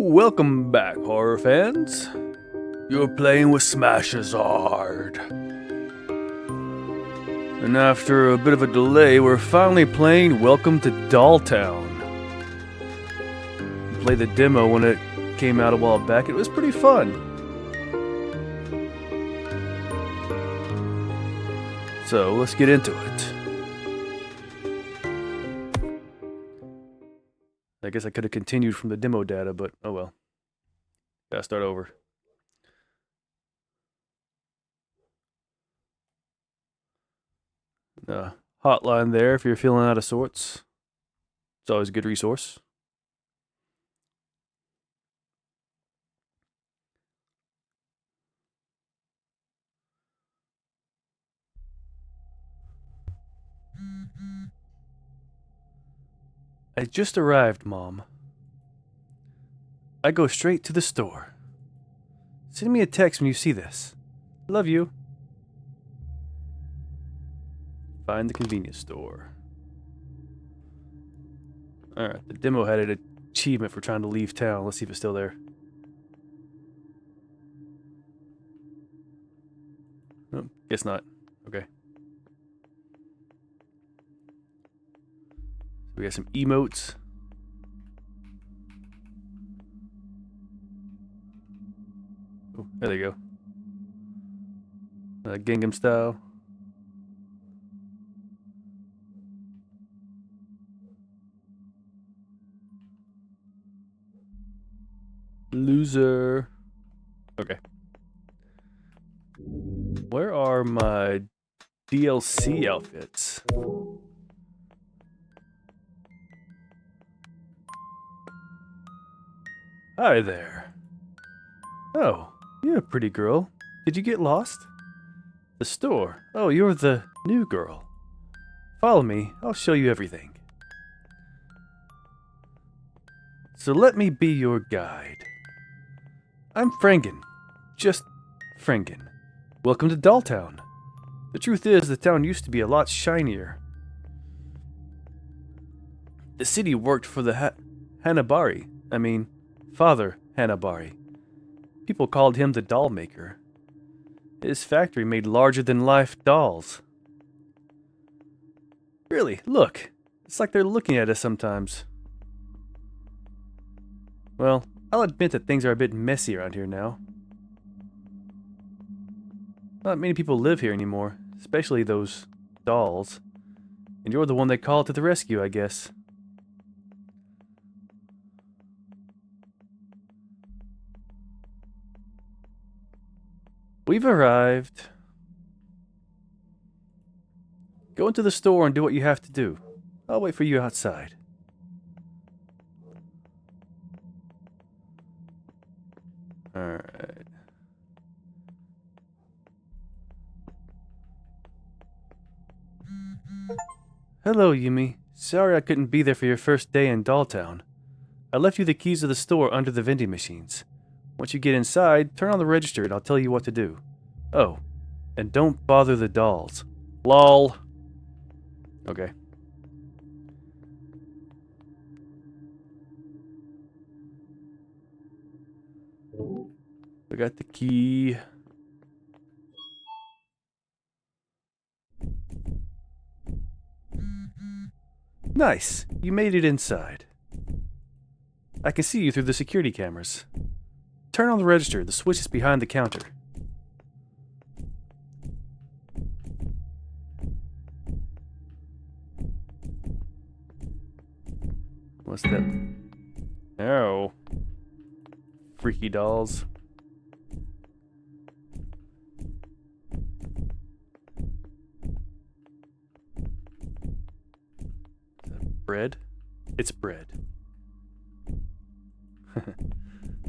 Welcome back, horror fans. You're playing with Smashizard. And after a bit of a delay, we're finally playing Welcome to Dolltown. We played the demo when it came out a while back. It was pretty fun. So, let's get into it. I guess I could have continued from the demo data, but oh well. Gotta start over. Hotline there if you're feeling out of sorts. It's always a good resource. I just arrived, Mom. I go straight to the store. Send me a text when you see this. Love you. Find the convenience store. Alright, the demo had an achievement for trying to leave town. Let's see if it's still there. Oh, guess not. Okay. We got some emotes. Oh, there they go. Gangnam style. Loser. Okay. Where are my DLC outfits? Hi there. Oh, you're a pretty girl. Did you get lost? The store. Oh, you're the new girl. Follow me. I'll show you everything. So let me be your guide. I'm Frangen. Just Frangen. Welcome to Dolltown. The truth is, the town used to be a lot shinier. The city worked for the Hanabari. Father Hanabari. People called him the doll maker. His factory made larger-than-life dolls. Really, look. It's like they're looking at us sometimes. Well, I'll admit that things are a bit messy around here now. Not many people live here anymore, especially those dolls. And you're the one they called to the rescue, I guess. We've arrived. Go into the store and do what you have to do. I'll wait for you outside. Alright. Hello, Yumi. Sorry I couldn't be there for your first day in Dolltown. I left you the keys of the store under the vending machines. Once you get inside, turn on the register and I'll tell you what to do. Oh, and don't bother the dolls. LOL. Okay. We got the key. Nice. You made it inside. I can see you through the security cameras. Turn on the register. The switch is behind the counter. What's that? Oh. Freaky dolls. Is that bread? It's bread.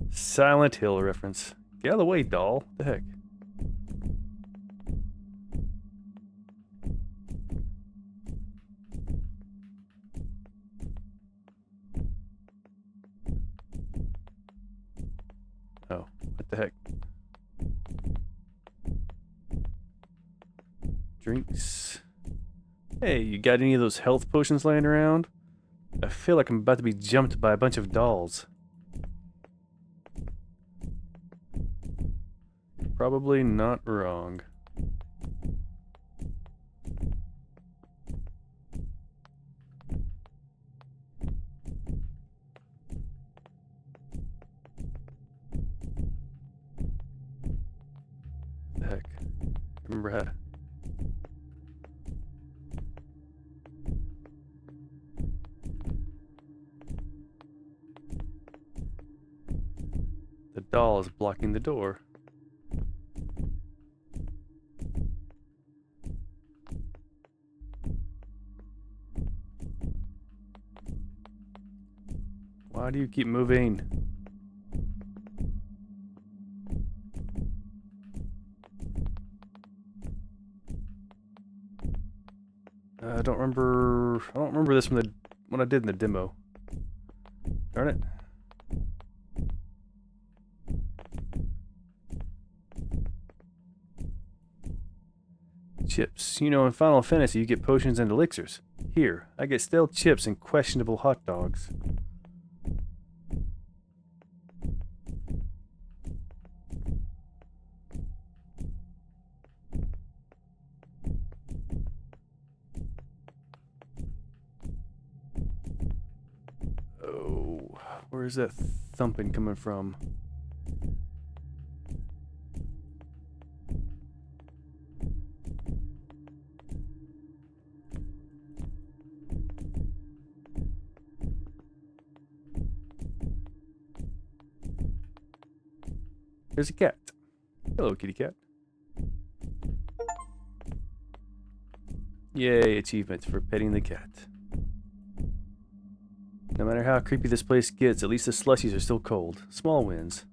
Silent Hill reference. Get out of the way, doll. The heck? Oh, what the heck? Drinks. Hey, you got any of those health potions laying around? I feel like I'm about to be jumped by a bunch of dolls. probably not wrong. What the heck? I remember how to... The doll is blocking the door. Why do you keep moving? I don't remember this from when I did in the demo. Darn it. Chips. You know, in Final Fantasy, you get potions and elixirs. Here, I get stale chips and questionable hot dogs. Oh, where's that thumping coming from? There's a cat. Hello, kitty cat. Yay, achievements for petting the cat. No matter how creepy this place gets, at least the slushies are still cold. Small wins.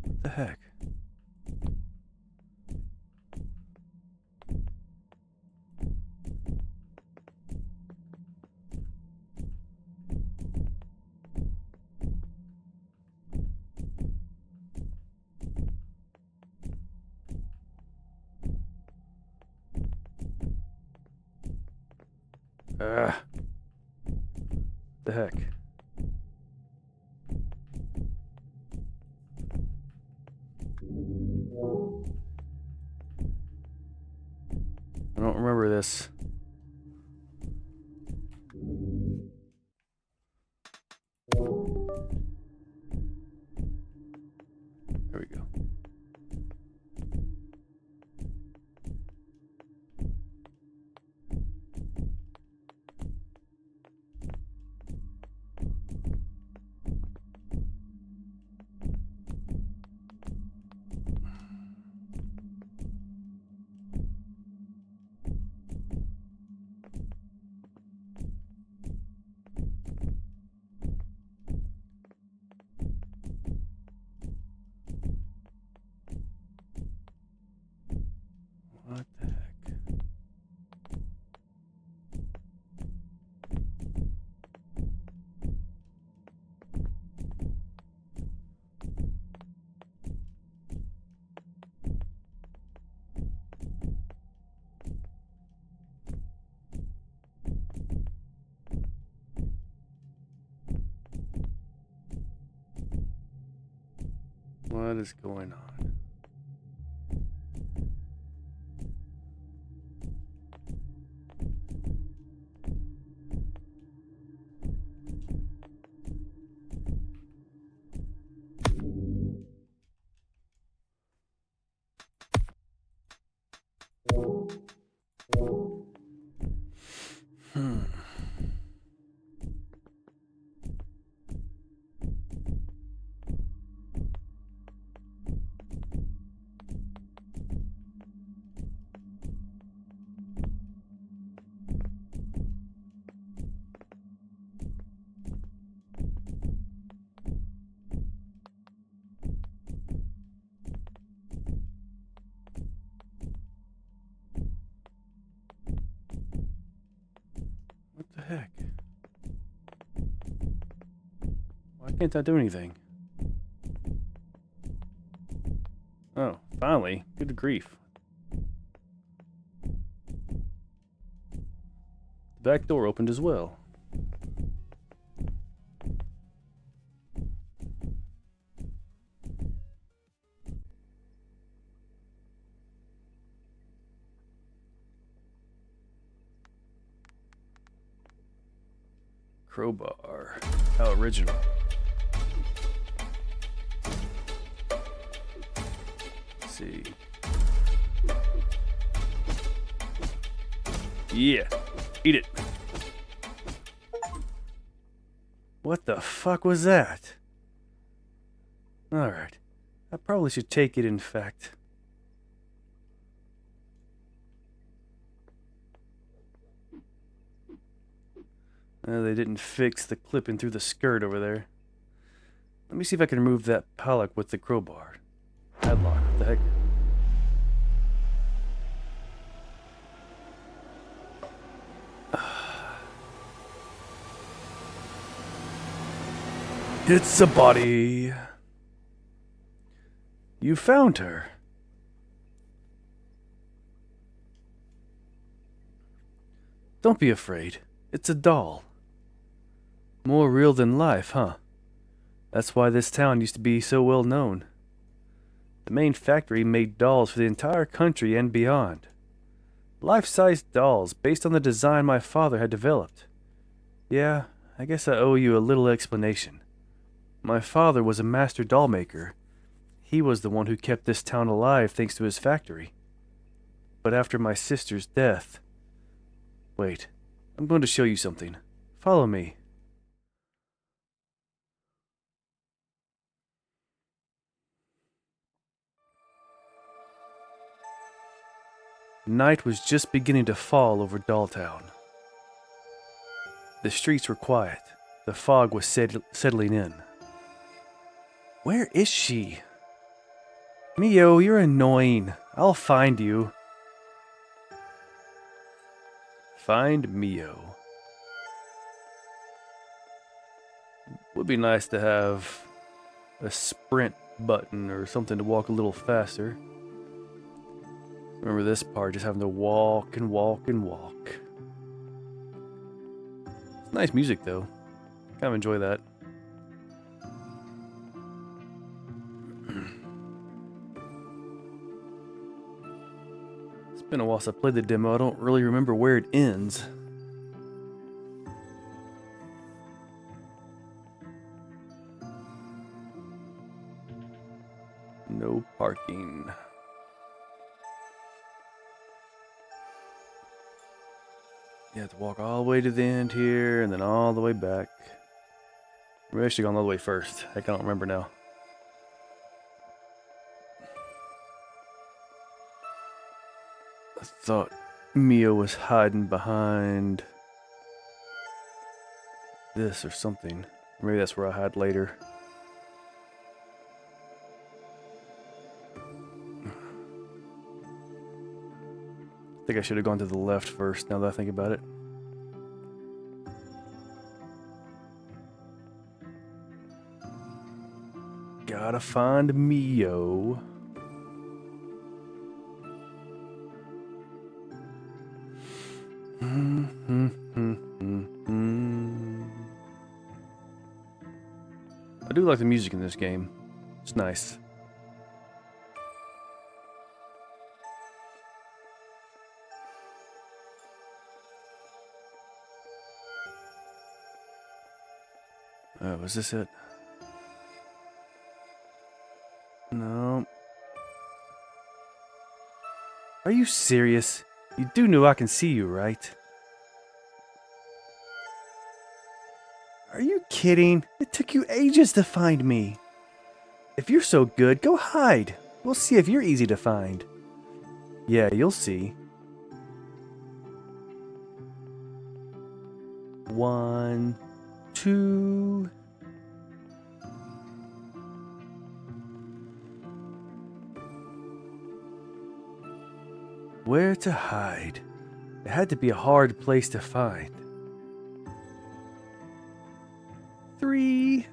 What the heck? The heck? I don't remember this. There we go. What the heck? What is going on? What the heck? Why can't I do anything? Oh, finally. Good grief. back door opened as well. Crowbar. How original. Let's see. Yeah. Eat it. What the fuck was that? Alright. I probably should take it, in fact. They didn't fix the clipping through the skirt over there. Let me see if I can remove that padlock with the crowbar. Padlock, what the heck? It's a body. You found her. Don't be afraid. It's a doll. More real than life, huh? That's why this town used to be so well known. The main factory made dolls for the entire country and beyond. Life-sized dolls based on the design my father had developed. Yeah, I guess I owe you a little explanation. My father was a master doll maker. He was the one who kept this town alive thanks to his factory. But after my sister's death... Wait, I'm going to show you something. Follow me. Night was just beginning to fall over Dolltown. The streets were quiet. The fog was settling in. Where is she? Mio, you're annoying. I'll find you. Find Mio. Would be nice to have a sprint button or something to walk a little faster. Remember this part, just having to walk and walk and walk. It's nice music though. Kind of enjoy that. It's been a while since I played the demo. I don't really remember where it ends. No parking. You have to walk all the way to the end here and then all the way back. We're actually going all the way first. Heck, I don't remember now. I thought Mio was hiding behind this or something. Maybe that's where I hide later. I think I should have gone to the left first, now that I think about it. Gotta find Mio. I do like the music in this game. It's nice. Oh, is this it? No. Are you serious? You do know I can see you, right? Are you kidding? It took you ages to find me. If you're so good, go hide. We'll see if you're easy to find. Yeah, you'll see. 1, 2... Where to hide? It had to be a hard place to find. 3.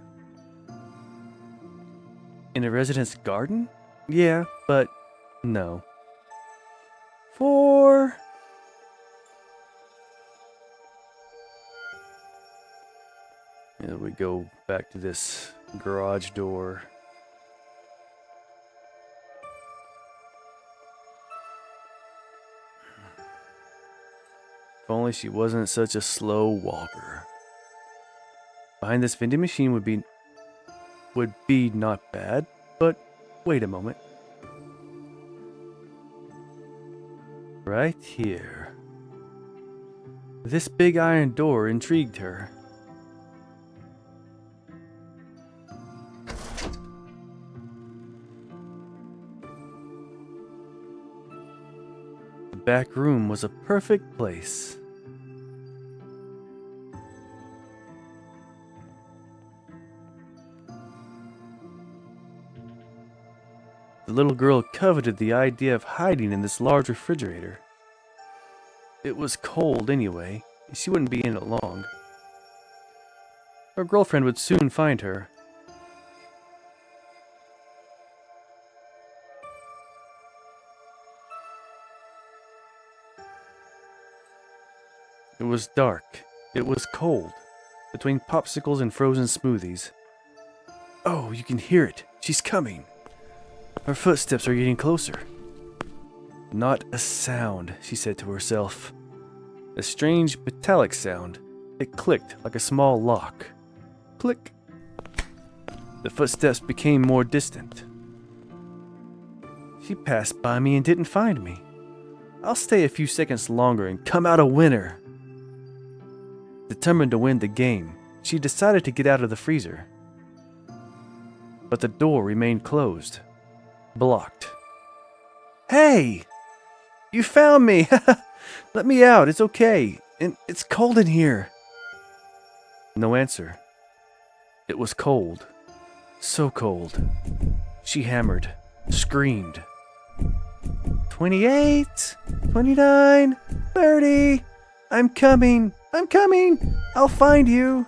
In a resident's garden? Yeah, but no. 4. And we go back to this garage door. If only she wasn't such a slow walker. Behind this vending machine would be not bad, but wait a moment. Right here. This big iron door intrigued her. The back room was a perfect place. The little girl coveted the idea of hiding in this large refrigerator. It was cold anyway, and she wouldn't be in it long. Her girlfriend would soon find her. It was dark. It was cold. Between popsicles and frozen smoothies. Oh, you can hear it. She's coming. Her footsteps are getting closer. Not a sound, she said to herself. A strange metallic sound. It clicked like a small lock. Click. The footsteps became more distant. She passed by me and didn't find me. I'll stay a few seconds longer and come out a winner. Determined to win the game, she decided to get out of the freezer. But the door remained closed. Blocked. Hey! You found me! Let me out, it's okay. And it's cold in here. No answer. It was cold. So cold. She hammered. Screamed. 28, 29, 30. I'm coming. I'm coming. I'll find you.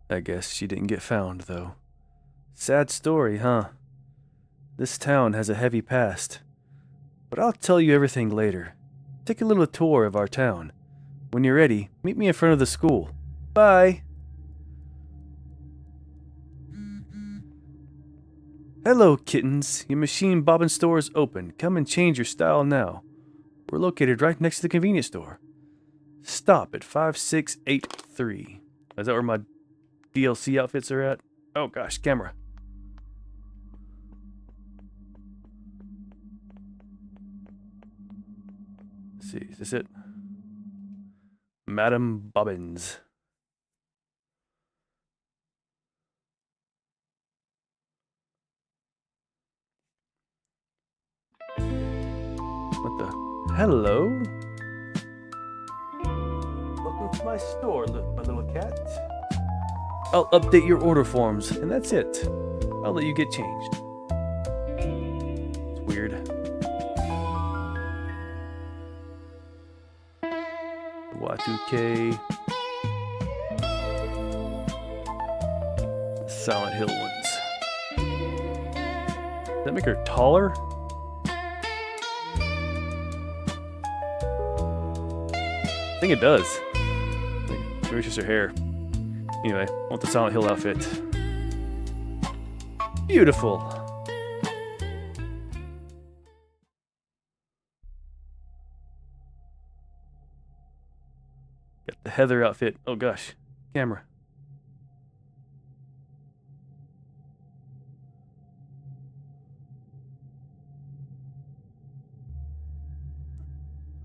I guess she didn't get found, though. Sad story, huh? This town has a heavy past. But I'll tell you everything later. Take a little tour of our town. When you're ready, meet me in front of the school. Bye! Hello, kittens. Your machine bobbin store is open. Come and change your style now. We're located right next to the convenience store. Stop at 5683. Is that where my DLC outfits are at? Oh gosh, camera. Let's see, is this it? Madam Bobbins. What the? Hello? Welcome to my store, my little cat. I'll update your order forms, and that's it. I'll let you get changed. It's weird. Y2K. Silent Hill ones. Does that make her taller? I think it does. Maybe it's just her hair. Anyway, I want the Silent Hill outfit. Beautiful. Got the Heather outfit. Oh gosh, camera.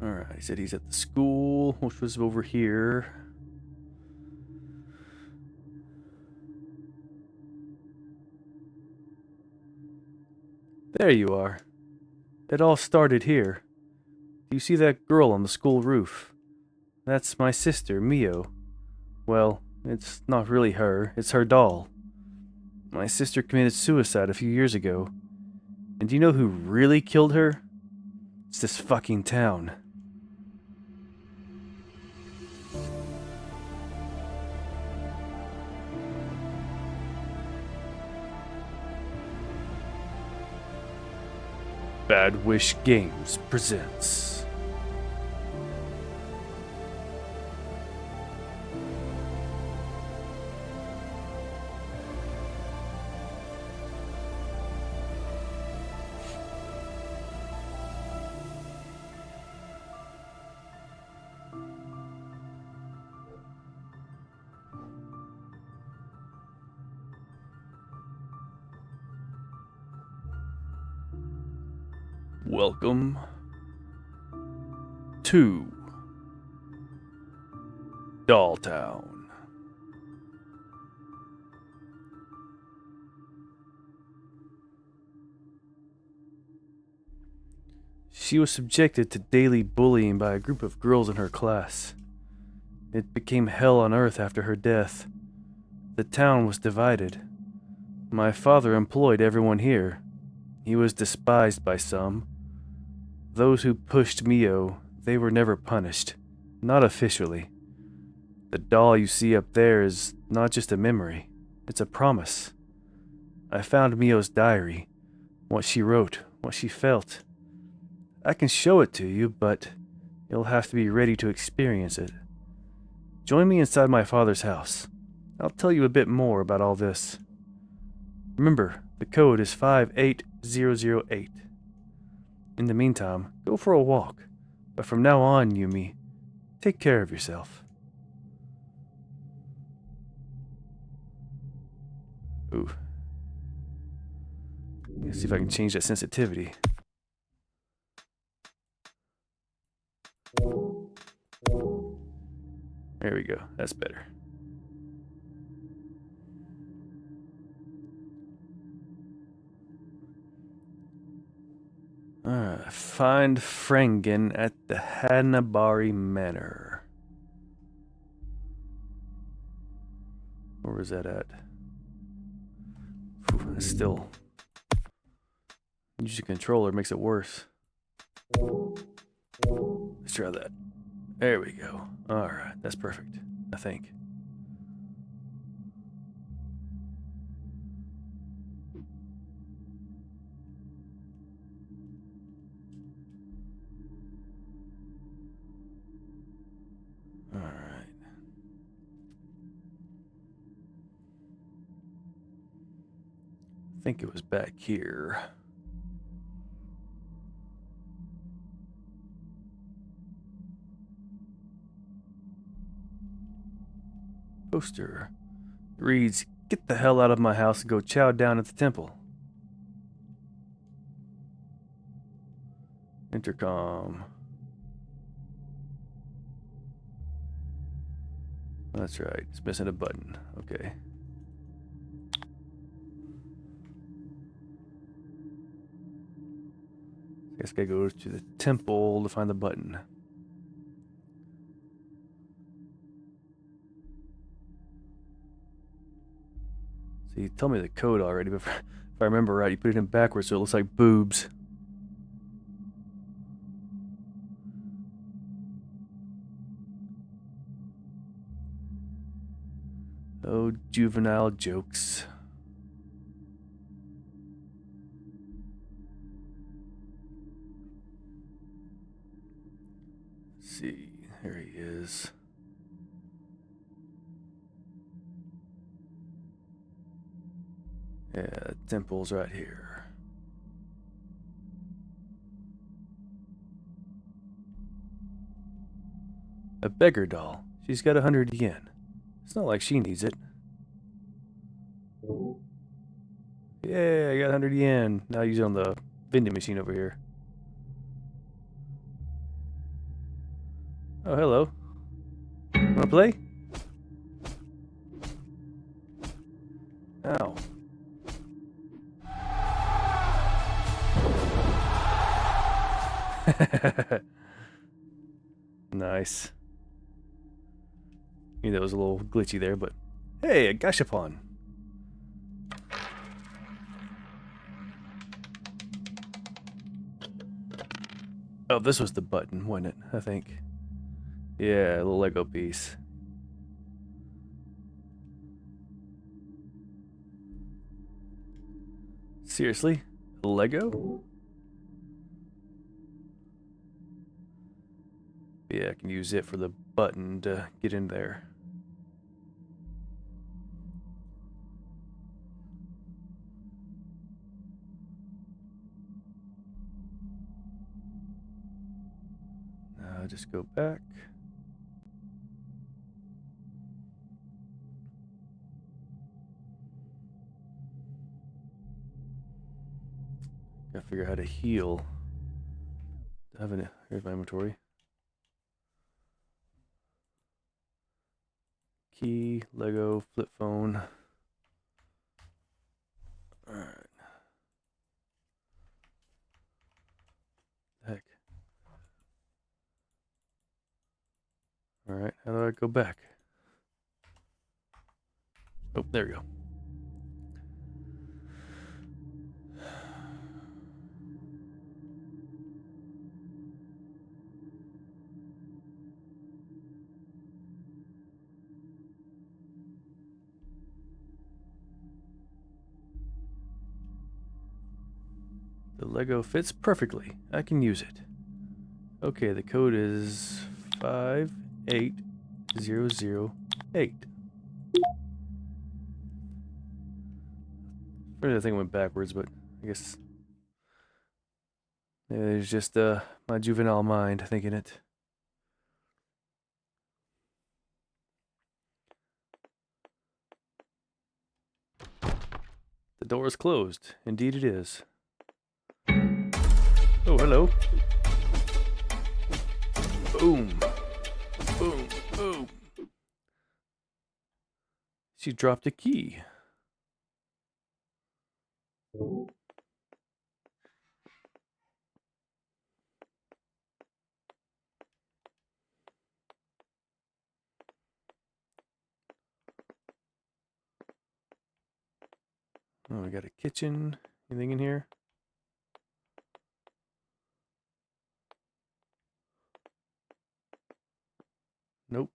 Alright, he said he's at the school, which was over here. There you are. It all started here. Do you see that girl on the school roof? That's my sister, Mio. Well, it's not really her, it's her doll. My sister committed suicide a few years ago. And do you know who really killed her? It's this fucking town. Bad Wish Games presents. Welcome to Dolltown. She was subjected to daily bullying by a group of girls in her class. It became hell on earth after her death. The town was divided. My father employed everyone here. He was despised by some. Those who pushed Mio, they were never punished. Not officially. The doll you see up there is not just a memory. It's a promise. I found Mio's diary. What she wrote, what she felt. I can show it to you, but you'll have to be ready to experience it. Join me inside my father's house. I'll tell you a bit more about all this. Remember, the code is 58008. In the meantime, go for a walk. But from now on, Yumi, take care of yourself. Ooh. Let's see if I can change that sensitivity. There we go. That's better. Find Frangen at the Hanabari Manor. Where was that at? That's still... Use your controller makes it worse. Let's try that. There we go. Alright, that's perfect, I think. Alright. I think it was back here. Poster reads, "Get the hell out of my house and go chow down at the temple." Intercom. That's right, it's missing a button. Okay. Guess I gotta go to the temple to find the button. See, you told me the code already, but if I remember right, you put it in backwards so it looks like boobs. Oh, juvenile jokes. Let's see, there he is. Yeah, the temple's right here. A beggar doll. She's got 100 yen. It's not like she needs it. Yeah, I got 100 yen. Now use it on the vending machine over here. Oh, hello. Wanna play? Ow. Nice. You know, it was a little glitchy there, but hey, a gashapon. Oh, this was the button, wasn't it? I think. Yeah, a little Lego piece. Seriously? Lego? Yeah, I can use it for the button to get in there. Now just go back. Gotta figure out how to heal. Here's my inventory. Key, Lego, flip phone. Alright. Heck. Alright, how do I go back? Oh, there we go. The Lego fits perfectly. I can use it. Okay, the code is 58008. I think it went backwards, but I guess it's just my juvenile mind thinking it. The door is closed. Indeed it is. Oh, hello. Boom. Boom. Boom. She dropped a key. Oh, we got a kitchen. Anything in here? Nope.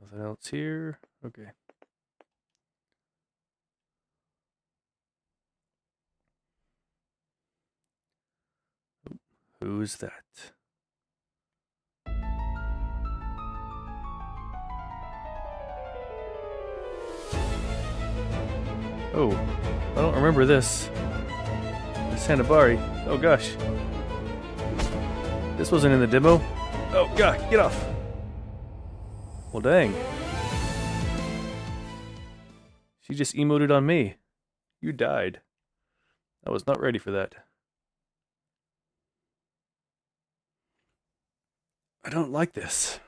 Nothing else here. Okay. Who's that? Oh, I don't remember this. Santa Bari. Oh gosh. This wasn't in the demo. Oh god, get off. Well dang. She just emoted on me. You died. I was not ready for that. I don't like this.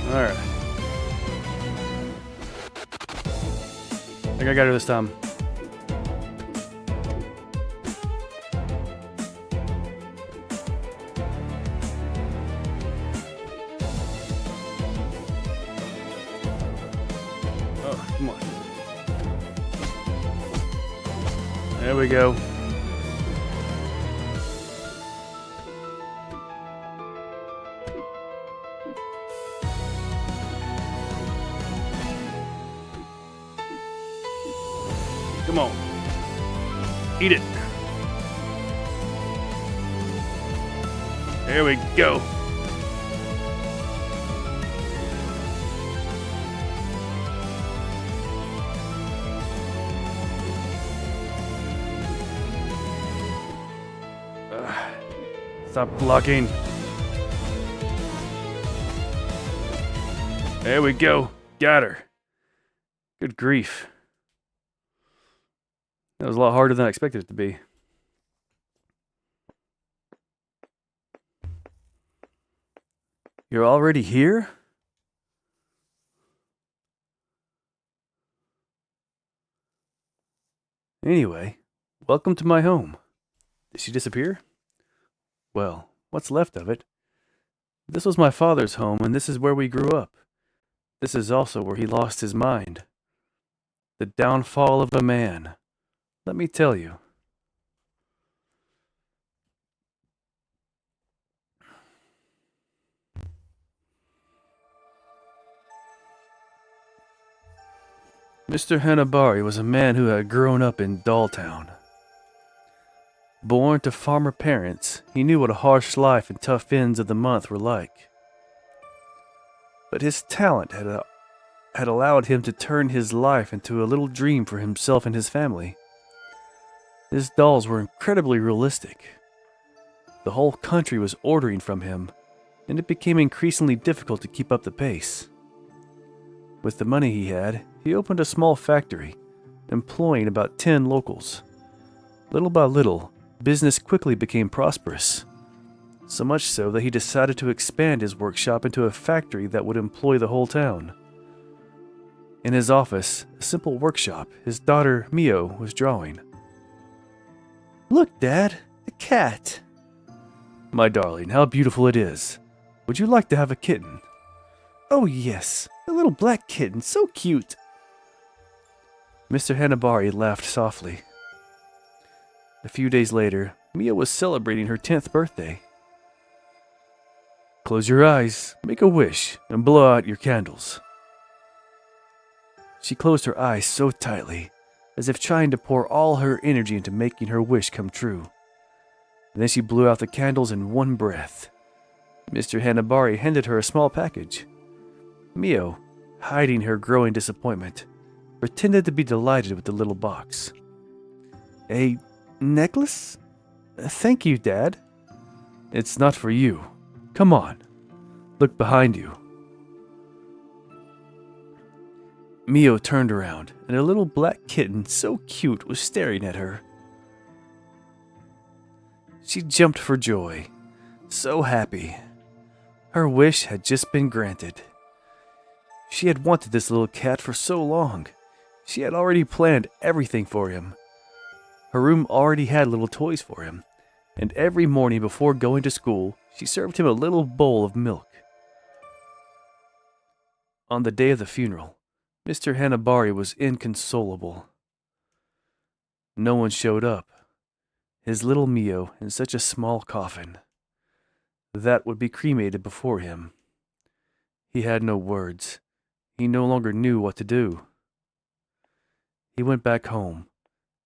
Alright. I think I got her this time. Oh, come on. There we go. Come on. Eat it. There we go. Stop blocking. There we go. Got her. Good grief. That was a lot harder than I expected it to be. You're already here? Anyway, welcome to my home. Did she disappear? Well, what's left of it. This was my father's home, and this is where we grew up. This is also where he lost his mind. The downfall of a man. Let me tell you. Mr. Hanabari was a man who had grown up in Dolltown. Born to farmer parents, he knew what a harsh life and tough ends of the month were like. But his talent had allowed him to turn his life into a little dream for himself and his family. His dolls were incredibly realistic. The whole country was ordering from him, and it became increasingly difficult to keep up the pace. With the money he had, he opened a small factory, employing about 10 locals. Little by little, business quickly became prosperous. So much so that he decided to expand his workshop into a factory that would employ the whole town. In his office, a simple workshop, his daughter Mio was drawing. "Look, Dad, the cat." "My darling, how beautiful it is. Would you like to have a kitten?" "Oh yes, a little black kitten, so cute." Mr. Hanabari laughed softly. A few days later, Mio was celebrating her 10th birthday. "Close your eyes, make a wish, and blow out your candles." She closed her eyes so tightly, as if trying to pour all her energy into making her wish come true. Then she blew out the candles in one breath. Mr. Hanabari handed her a small package. Mio, hiding her growing disappointment, pretended to be delighted with the little box. "A necklace? Thank you, Dad." "It's not for you. Come on. Look behind you." Mio turned around, and a little black kitten so cute was staring at her. She jumped for joy, so happy. Her wish had just been granted. She had wanted this little cat for so long. She had already planned everything for him. Her room already had little toys for him, and every morning before going to school, she served him a little bowl of milk. On the day of the funeral, Mr. Hanabari was inconsolable. No one showed up. His little Mio in such a small coffin. That would be cremated before him. He had no words. He no longer knew what to do. He went back home,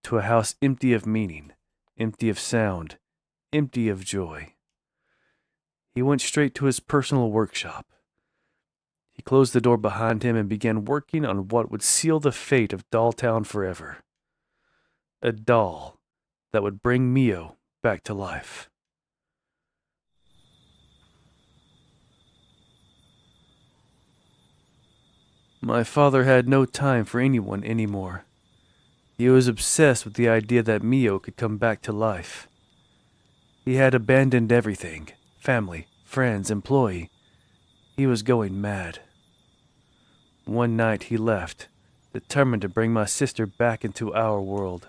to a house empty of meaning, empty of sound, empty of joy. He went straight to his personal workshop. He closed the door behind him and began working on what would seal the fate of Dolltown forever. A doll that would bring Mio back to life. My father had no time for anyone anymore. He was obsessed with the idea that Mio could come back to life. He had abandoned everything, family, friends, employee. He was going mad. One night he left, determined to bring my sister back into our world.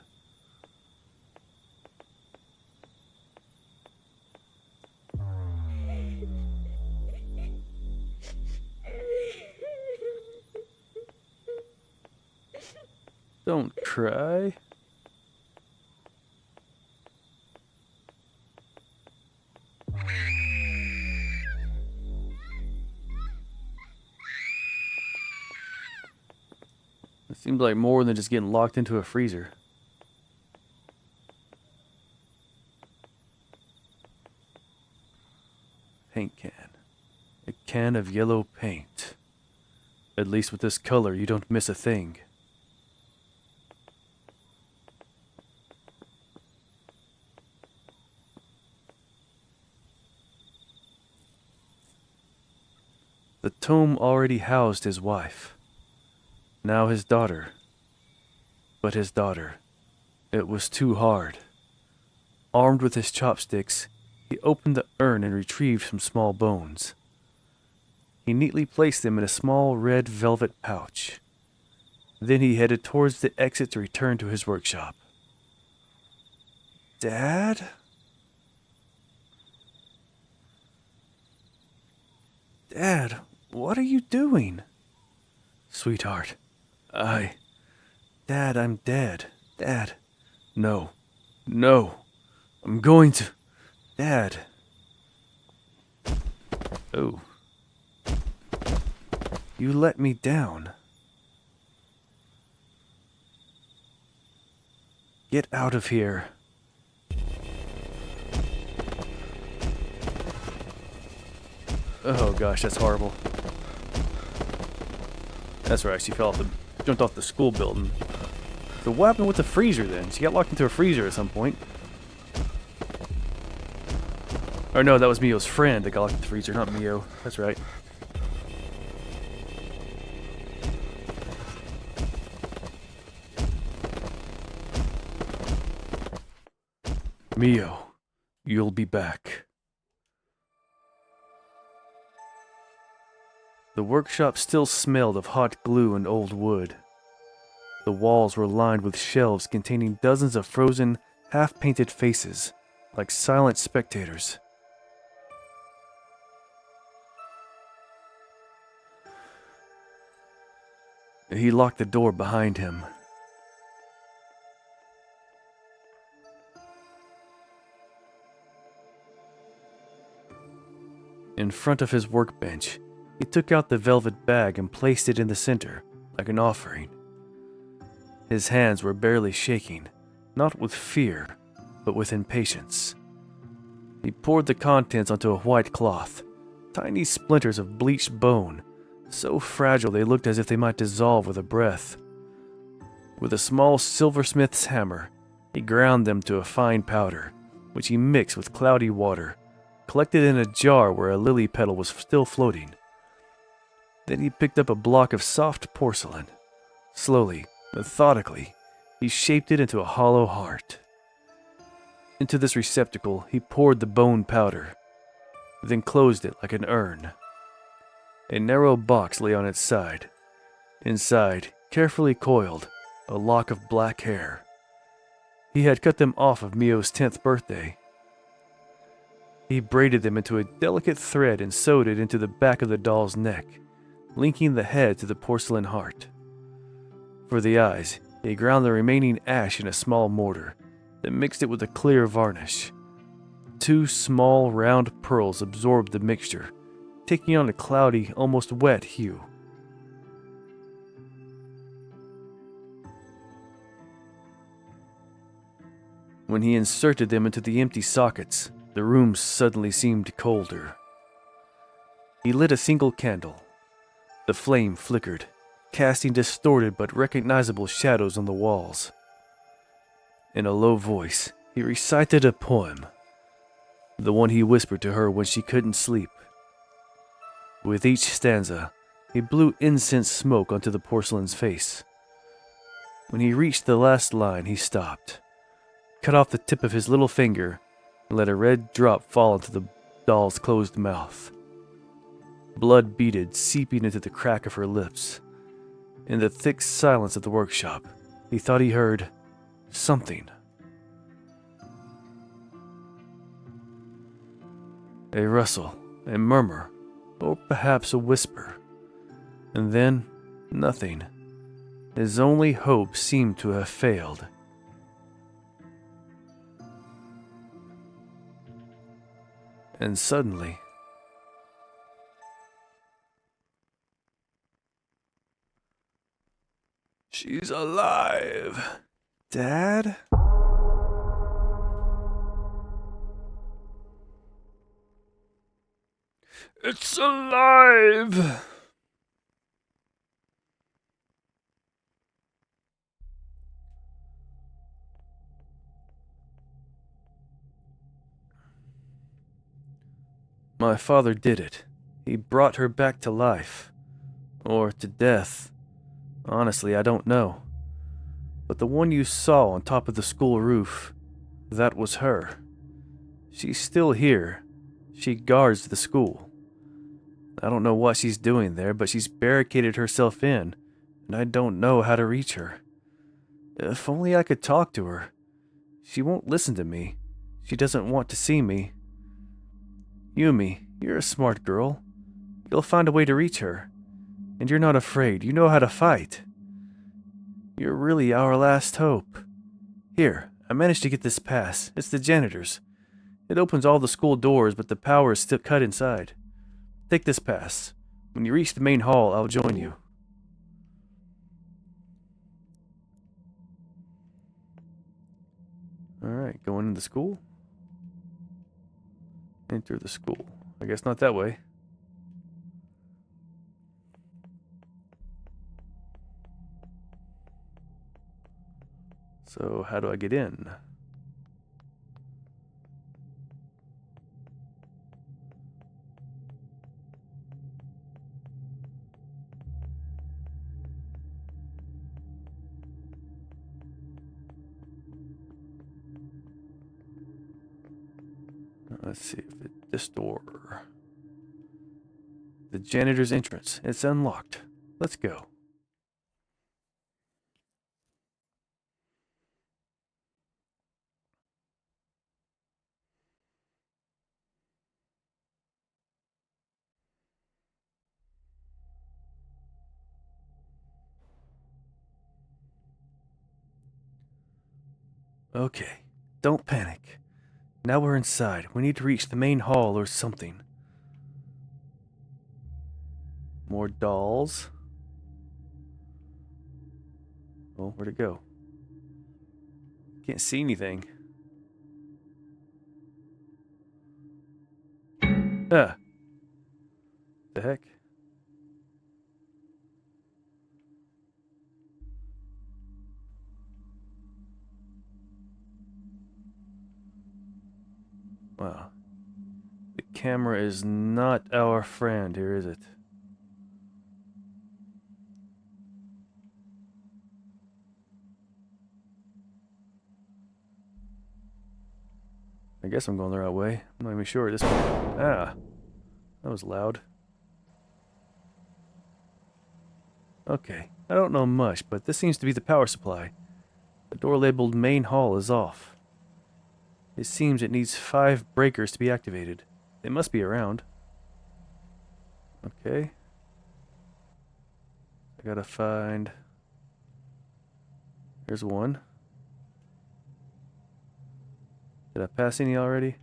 Don't cry. It seems like more than just getting locked into a freezer. Paint can. A can of yellow paint. At least with this color, you don't miss a thing. The tomb already housed his wife. Now his daughter. But his daughter. It was too hard. Armed with his chopsticks, he opened the urn and retrieved some small bones. He neatly placed them in a small red velvet pouch. Then he headed towards the exit to return to his workshop. "Dad?" Dad, what are you doing? Sweetheart, Dad, I'm dead. Dad. No. No. I'm going to... Dad. Oh. You let me down. Get out of here. Oh gosh, that's horrible. That's right, she jumped off the school building. So what happened with the freezer then? She got locked into a freezer at some point. Or no, that was Mio's friend that got locked in the freezer, not Mio. That's right. Mio, you'll be back. The workshop still smelled of hot glue and old wood. The walls were lined with shelves containing dozens of frozen, half-painted faces, like silent spectators. He locked the door behind him. In front of his workbench, he took out the velvet bag and placed it in the center, like an offering. His hands were barely shaking, not with fear, but with impatience. He poured the contents onto a white cloth, tiny splinters of bleached bone, so fragile they looked as if they might dissolve with a breath. With a small silversmith's hammer, he ground them to a fine powder, which he mixed with cloudy water, collected in a jar where a lily petal was still floating. Then he picked up a block of soft porcelain. Slowly, methodically, he shaped it into a hollow heart. Into this receptacle, he poured the bone powder, then closed it like an urn. A narrow box lay on its side. Inside, carefully coiled, a lock of black hair. He had cut them off of Mio's 10th birthday. He braided them into a delicate thread and sewed it into the back of the doll's neck, linking the head to the porcelain heart. For the eyes, he ground the remaining ash in a small mortar, then mixed it with a clear varnish. 2 small, round pearls absorbed the mixture, taking on a cloudy, almost wet hue. When he inserted them into the empty sockets, the room suddenly seemed colder. He lit a single candle. The flame flickered, casting distorted but recognizable shadows on the walls. In a low voice, he recited a poem, the one he whispered to her when she couldn't sleep. With each stanza, he blew incense smoke onto the porcelain's face. When he reached the last line, he stopped, cut off the tip of his little finger, and let a red drop fall into the doll's closed mouth. Blood beaded, seeping into the crack of her lips. In the thick silence of the workshop, he thought he heard something. A rustle, a murmur, or perhaps a whisper. And then, nothing. His only hope seemed to have failed. And suddenly, she's alive. Dad? It's alive! My father did it. He brought her back to life. Or to death. Honestly, I don't know. But the one you saw on top of the school roof, that was her. She's still here. She guards the school. I don't know what she's doing there, but she's barricaded herself in, and I don't know how to reach her. If only I could talk to her. She won't listen to me. She doesn't want to see me. Yumi, you're a smart girl. You'll find a way to reach her. And you're not afraid. You know how to fight. You're really our last hope. Here, I managed to get this pass. It's the janitor's. It opens all the school doors, but the power is still cut inside. Take this pass. When you reach the main hall, I'll join you. Alright, going into school. Enter the school. I guess not that way. So, how do I get in? Let's see if this door. The janitor's entrance. It's unlocked. Let's go. Okay, don't panic. Now we're inside. We need to reach the main hall or something. More dolls. Oh, where'd it go? Can't see anything. Ah. The heck? Wow. The camera is not our friend here, is it? I guess I'm going the right way. I'm not even sure at this point. Ah. That was loud. Okay. I don't know much, but this seems to be the power supply. The door labeled main hall is off. It seems it needs 5 breakers to be activated. They must be around. Okay. I gotta find... There's one. Did I pass any already?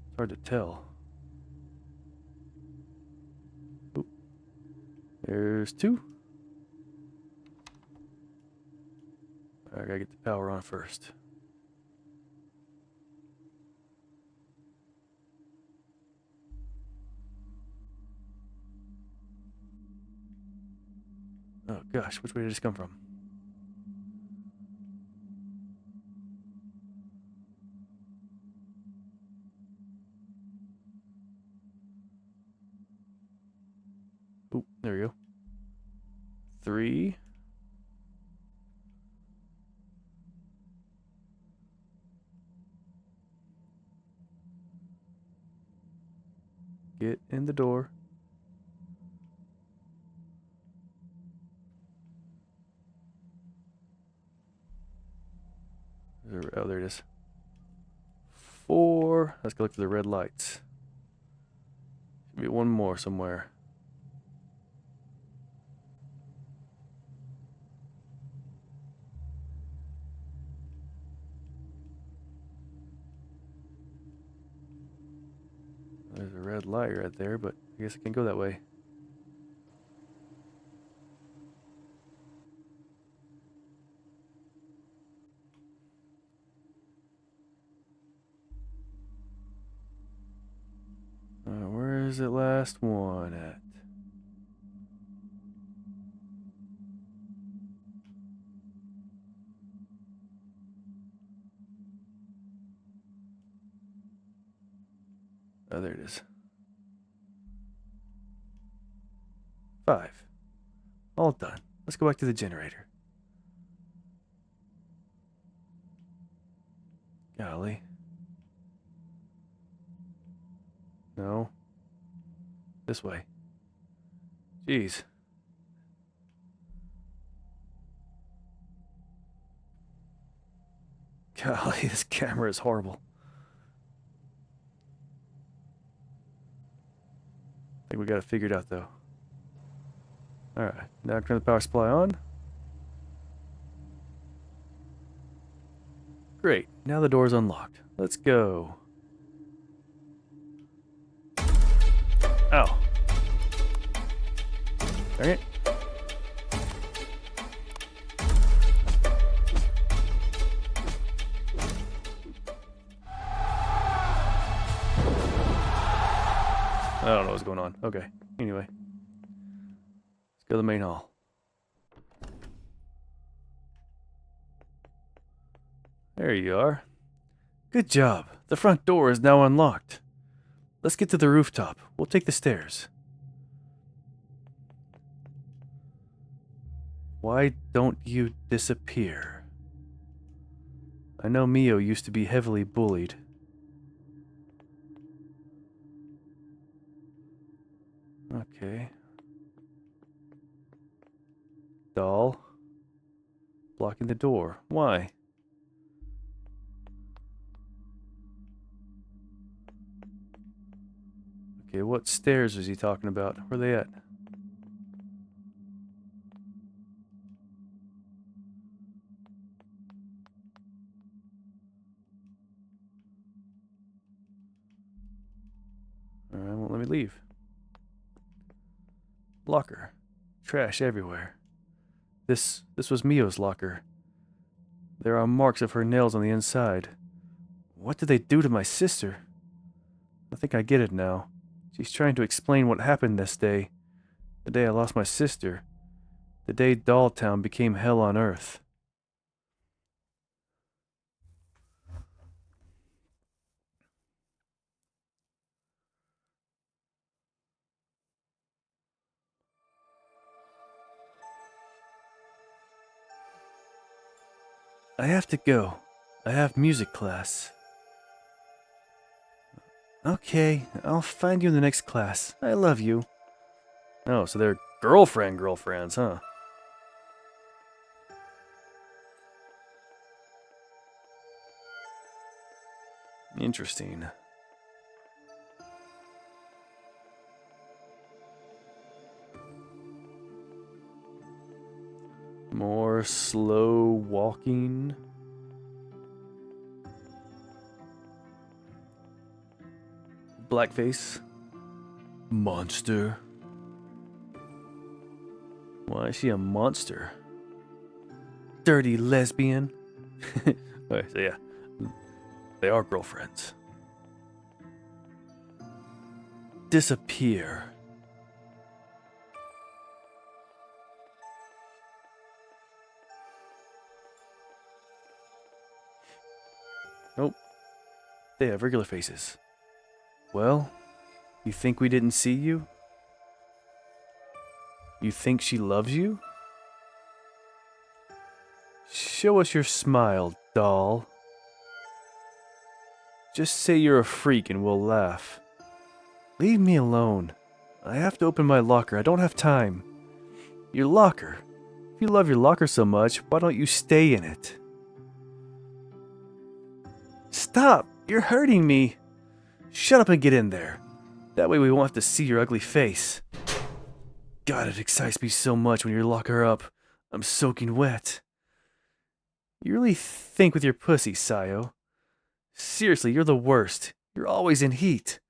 It's hard to tell. Oop. There's 2. I gotta get the power on first. Oh gosh, which way did this come from? Oop, there we go. 3. Get in the door. Oh, there it is. 4. Let's go look for the red lights. Should be one more somewhere. There's a red light right there, but I guess I can't go that way. Where's the last one at? Oh, there it is. 5. All done. Let's go back to the generator. Golly. No. This way. Jeez. Golly, this camera is horrible. think we got it figured out, though. Alright, now turn the power supply on. Great, now the door's unlocked. Let's go. Ow. Dang it. I don't know what's going on. Okay, anyway. Let's go to the main hall. There you are. Good job. The front door is now unlocked. Let's get to the rooftop. We'll take the stairs. Why don't you disappear? I know Mio used to be heavily bullied. Okay. Doll. Blocking the door. Why? Okay, what stairs was he talking about? Where are they at? Alright, won't let me leave. Locker. Trash everywhere. This was Mio's locker. There are marks of her nails on the inside. What did they do to my sister? I think I get it now. She's trying to explain what happened this day. The day I lost my sister. The day Dolltown became hell on earth. I have to go. I have music class. Okay, I'll find you in the next class. I love you. Oh, so they're girlfriends, huh? Interesting. More slow walking. Blackface. Monster. Why is she a monster? Dirty lesbian. Okay, so yeah. They are girlfriends. Disappear. Nope. They have regular faces. Well, you think we didn't see you? You think she loves you? Show us your smile, doll. Just say you're a freak and we'll laugh. Leave me alone. I have to open my locker. I don't have time. Your locker. If you love your locker so much, why don't you stay in it? Stop! You're hurting me! Shut up and get in there. That way we won't have to see your ugly face. God, it excites me so much when you lock her up. I'm soaking wet. You really think with your pussy, Sayo. Seriously, you're the worst. You're always in heat.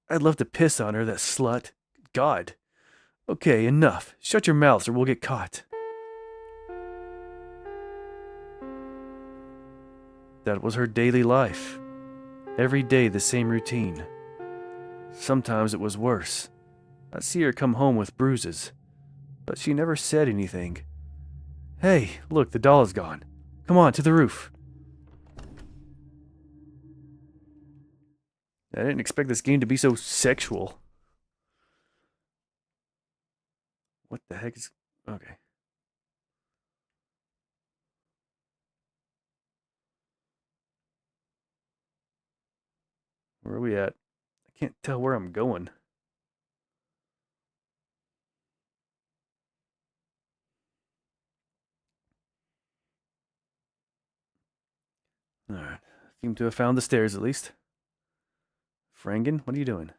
I'd love to piss on her, that slut. God. Okay, enough. Shut your mouths or we'll get caught. That was her daily life. Every day the same routine. Sometimes it was worse. I'd see her come home with bruises, but she never said anything. Hey, look, the doll is gone. Come on, to the roof. I didn't expect this game to be so sexual. What the heck is... Okay. Where are we at? I can't tell where I'm going. Alright. Seem to have found the stairs at least. Frangen, what are you doing?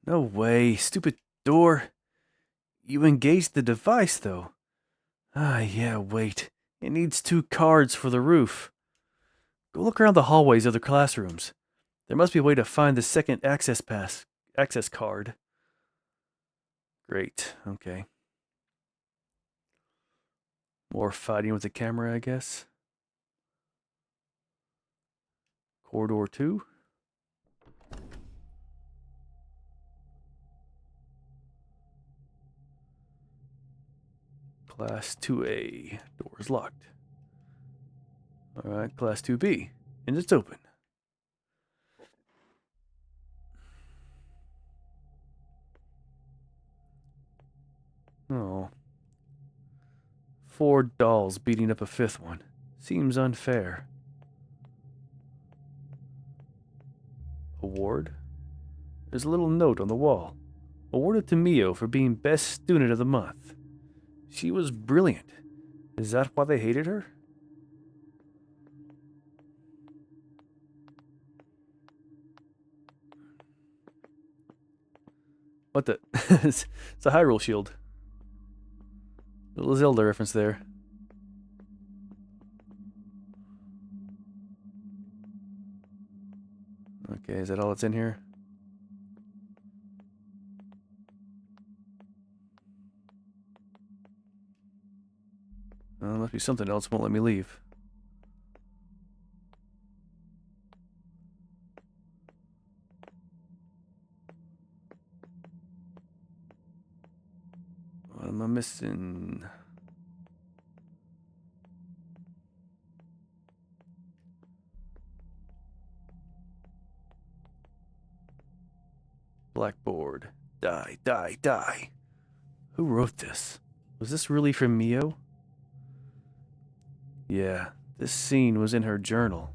No way, stupid door. You engaged the device, though. Ah, yeah, wait. It needs 2 cards for the roof. Go look around the hallways of the classrooms. There must be a way to find the second access card. Great, okay. More fighting with the camera, I guess. Corridor 2. Class 2A. Door is locked. Alright, Class 2B. And it's open. Oh. 4 dolls beating up a 5th one. Seems unfair. Award? There's a little note on the wall. Awarded to Mio for being best student of the month. She was brilliant. Is that why they hated her? What the? It's a Hyrule shield. Little Zelda reference there. Okay, is that all that's in here? Must be something else won't let me leave. What am I missing? Blackboard. Die, die, die. Who wrote this? Was this really from Mio? Yeah, this scene was in her journal.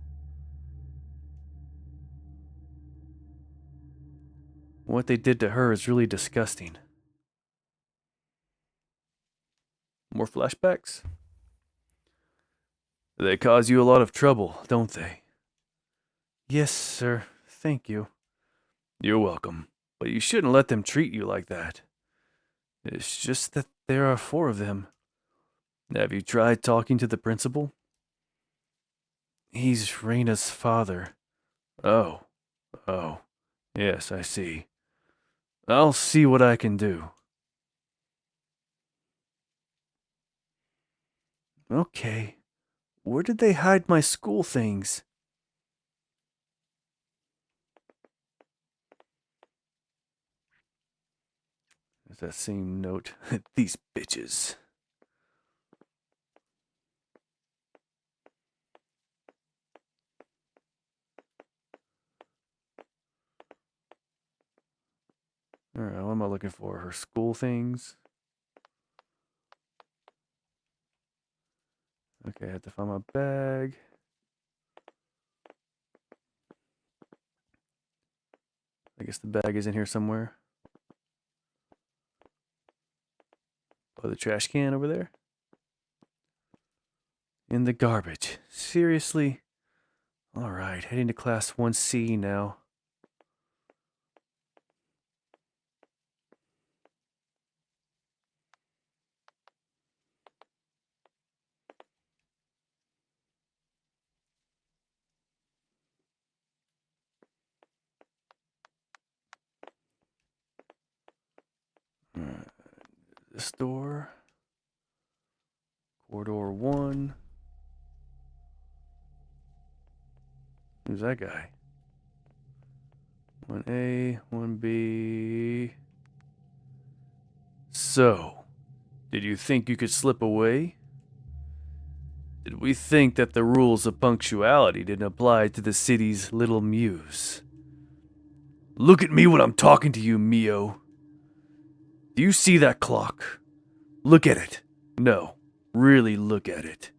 What they did to her is really disgusting. More flashbacks? They cause you a lot of trouble, don't they? Yes, sir. Thank you. You're welcome. But you shouldn't let them treat you like that. It's just that there are 4 of them. Have you tried talking to the principal? He's Reina's father. Oh. Oh. Yes, I see. I'll see what I can do. Okay. Where did they hide my school things? There's that same note. These bitches. Alright, what am I looking for? Her school things? Okay, I have to find my bag. I guess the bag is in here somewhere. Oh, the trash can over there? In the garbage. Seriously? Alright, heading to class 1C now. Alright, this door. Corridor 1. Who's that guy? 1A, 1B. So, did you think you could slip away? Did we think that the rules of punctuality didn't apply to the city's little muse? Look at me when I'm talking to you, Mio. Do you see that clock? Look at it. No, really look at it.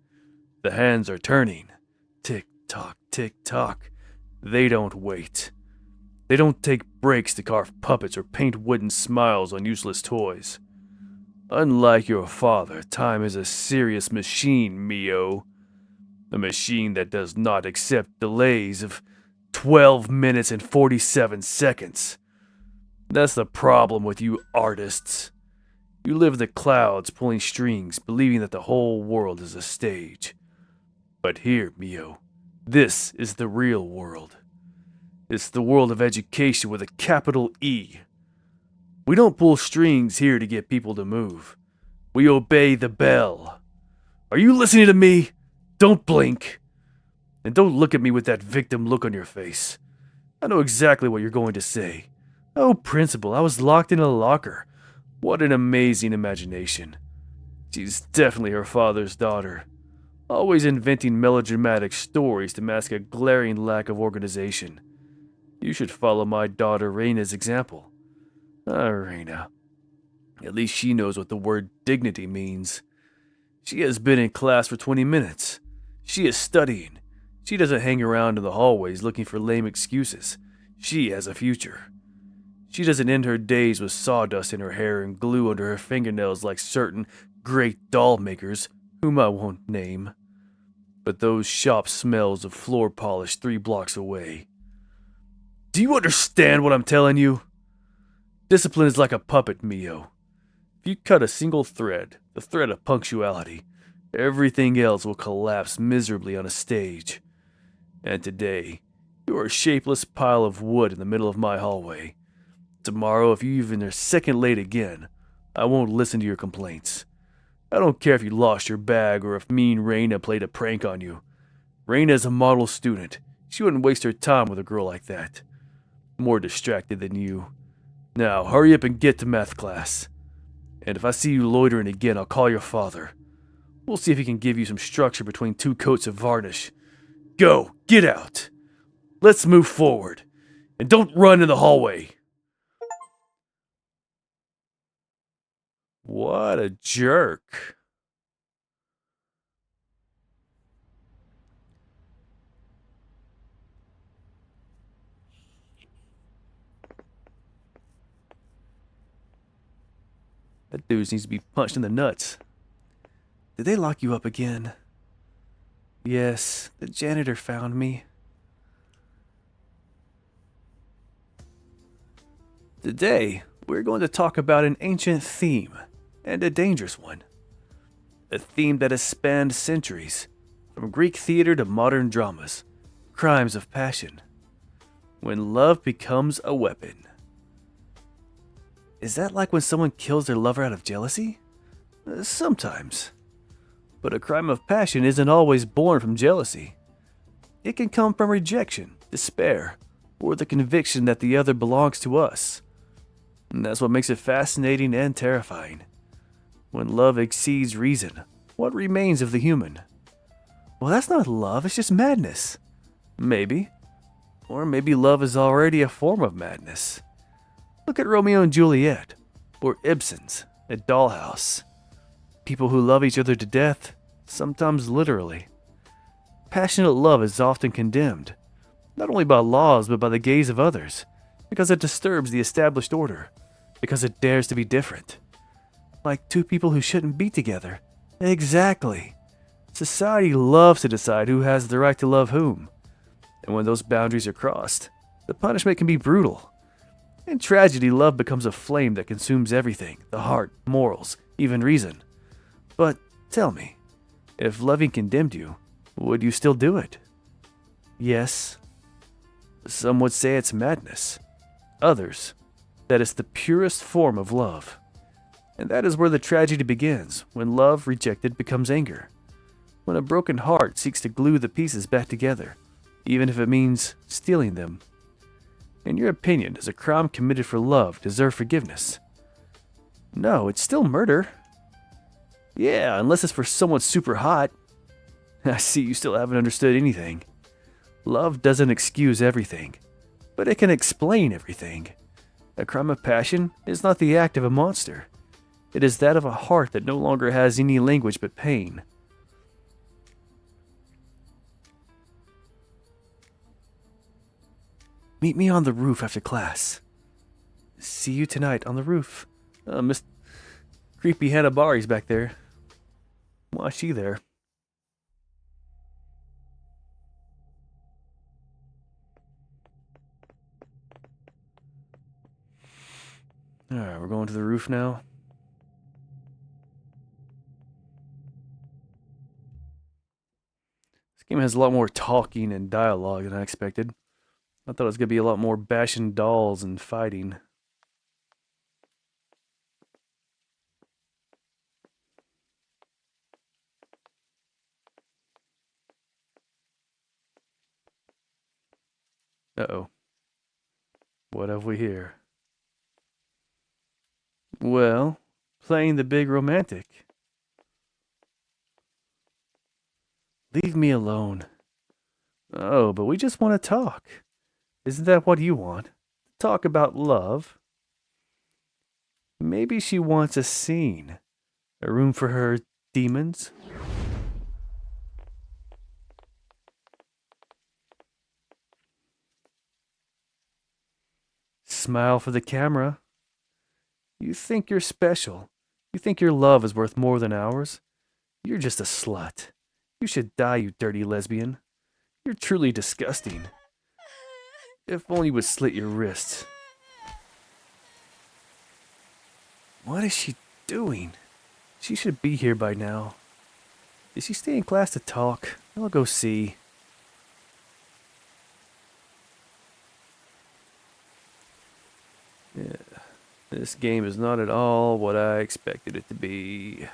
The hands are turning. Tick tock, tick tock. They don't wait. They don't take breaks to carve puppets or paint wooden smiles on useless toys. Unlike your father, time is a serious machine, Mio. A machine that does not accept delays of 12 minutes and 47 seconds. That's the problem with you artists. You live in the clouds pulling strings, believing that the whole world is a stage. But here, Mio, this is the real world. It's the world of education with a capital E. We don't pull strings here to get people to move. We obey the bell. Are you listening to me? Don't blink. And don't look at me with that victim look on your face. I know exactly what you're going to say. Oh, Principal, I was locked in a locker. What an amazing imagination. She's definitely her father's daughter. Always inventing melodramatic stories to mask a glaring lack of organization. You should follow my daughter Reina's example. Reina. At least she knows what the word dignity means. She has been in class for 20 minutes. She is studying. She doesn't hang around in the hallways looking for lame excuses. She has a future. She doesn't end her days with sawdust in her hair and glue under her fingernails like certain great doll makers, whom I won't name. But those shop smells of floor polish 3 blocks away. Do you understand what I'm telling you? Discipline is like a puppet, Mio. If you cut a single thread, the thread of punctuality, everything else will collapse miserably on a stage. And today, you are a shapeless pile of wood in the middle of my hallway. Tomorrow, if you even are a second late again, I won't listen to your complaints. I don't care if you lost your bag or if mean Reina played a prank on you. Reina is a model student. She wouldn't waste her time with a girl like that. More distracted than you. Now, hurry up and get to math class. And if I see you loitering again, I'll call your father. We'll see if he can give you some structure between 2 coats of varnish. Go, get out. Let's move forward. And don't run in the hallway. What a jerk. That dude needs to be punched in the nuts. Did they lock you up again? Yes, the janitor found me. Today, we're going to talk about an ancient theme, and a dangerous one. A theme that has spanned centuries, from Greek theater to modern dramas, crimes of passion. When love becomes a weapon. Is that like when someone kills their lover out of jealousy? Sometimes. But a crime of passion isn't always born from jealousy. It can come from rejection, despair, or the conviction that the other belongs to us. And that's what makes it fascinating and terrifying. When love exceeds reason, what remains of the human? Well, that's not love, it's just madness. Maybe. Or maybe love is already a form of madness. Look at Romeo and Juliet, or Ibsen's A Dollhouse. People who love each other to death, sometimes literally. Passionate love is often condemned, not only by laws but by the gaze of others, because it disturbs the established order, because it dares to be different. Like 2 people who shouldn't be together. Exactly. Society loves to decide who has the right to love whom. And when those boundaries are crossed, the punishment can be brutal. In tragedy, love becomes a flame that consumes everything, the heart, morals, even reason. But tell me, if loving condemned you, would you still do it? Yes. Some would say it's madness. Others, that it's the purest form of love. And that is where the tragedy begins, when love rejected becomes anger. When a broken heart seeks to glue the pieces back together, even if it means stealing them. In your opinion, does a crime committed for love deserve forgiveness? No, it's still murder. Yeah, unless it's for someone super hot. I see you still haven't understood anything. Love doesn't excuse everything, but it can explain everything. A crime of passion is not the act of a monster. It is that of a heart that no longer has any language but pain. Meet me on the roof after class. See you tonight on the roof. Miss Creepy Hanabari's back there. Why is she there? Alright, we're going to the roof now. This game has a lot more talking and dialogue than I expected. I thought it was going to be a lot more bashing dolls and fighting. Uh-oh. What have we here? Well, playing the big romantic. Leave me alone. Oh, but we just want to talk. Isn't that what you want? Talk about love? Maybe she wants a scene. A room for her demons? Smile for the camera. You think you're special. You think your love is worth more than ours? You're just a slut. You should die, you dirty lesbian. You're truly disgusting. If only you would slit your wrists. What is she doing? She should be here by now. Did she stay in class to talk? I'll go see. Yeah, this game is not at all what I expected it to be.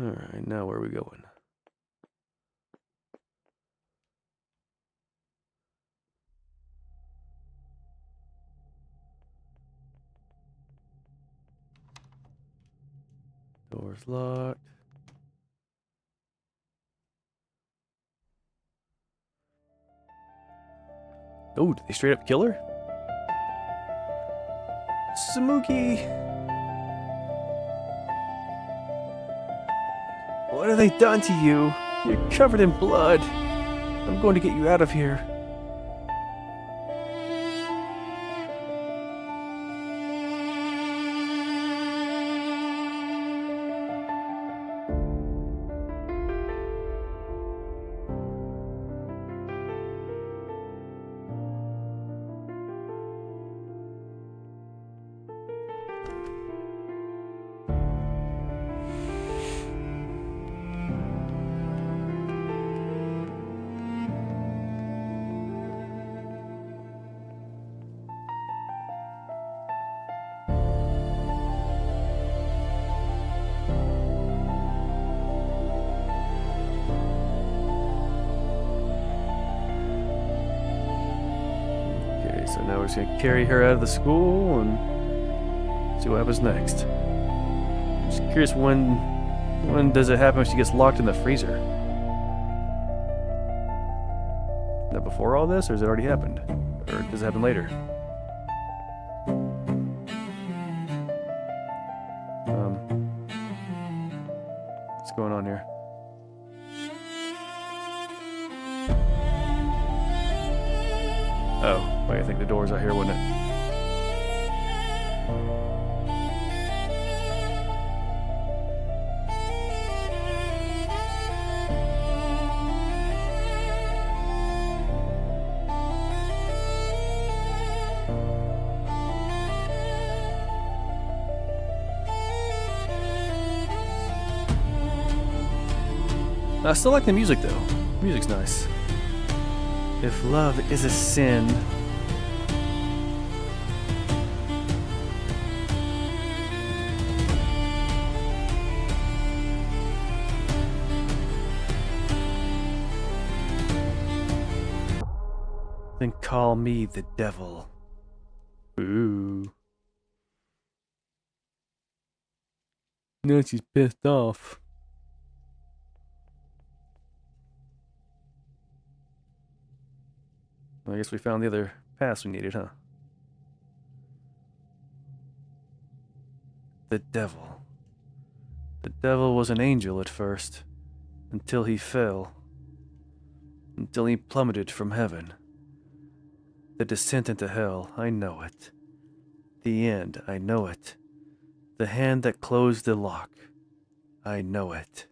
Alright, now where are we going? Door's locked. Oh, did they straight up kill her? Samuki! What have they done to you? You're covered in blood. I'm going to get you out of here. So now we're just gonna carry her out of the school and see what happens next. I'm just curious when does it happen when she gets locked in the freezer? Is that before all this, or has it already happened? Or does it happen later? What's going on here? Oh, wait, I think the door's out here, wouldn't it? I still like the music though. The music's nice. If love is a sin, then call me the devil. Ooh. Now she's pissed off. I guess we found the other pass we needed, huh? The devil. The devil was an angel at first, until he fell. Until he plummeted from heaven. The descent into hell, I know it. The end, I know it. The hand that closed the lock. I know it.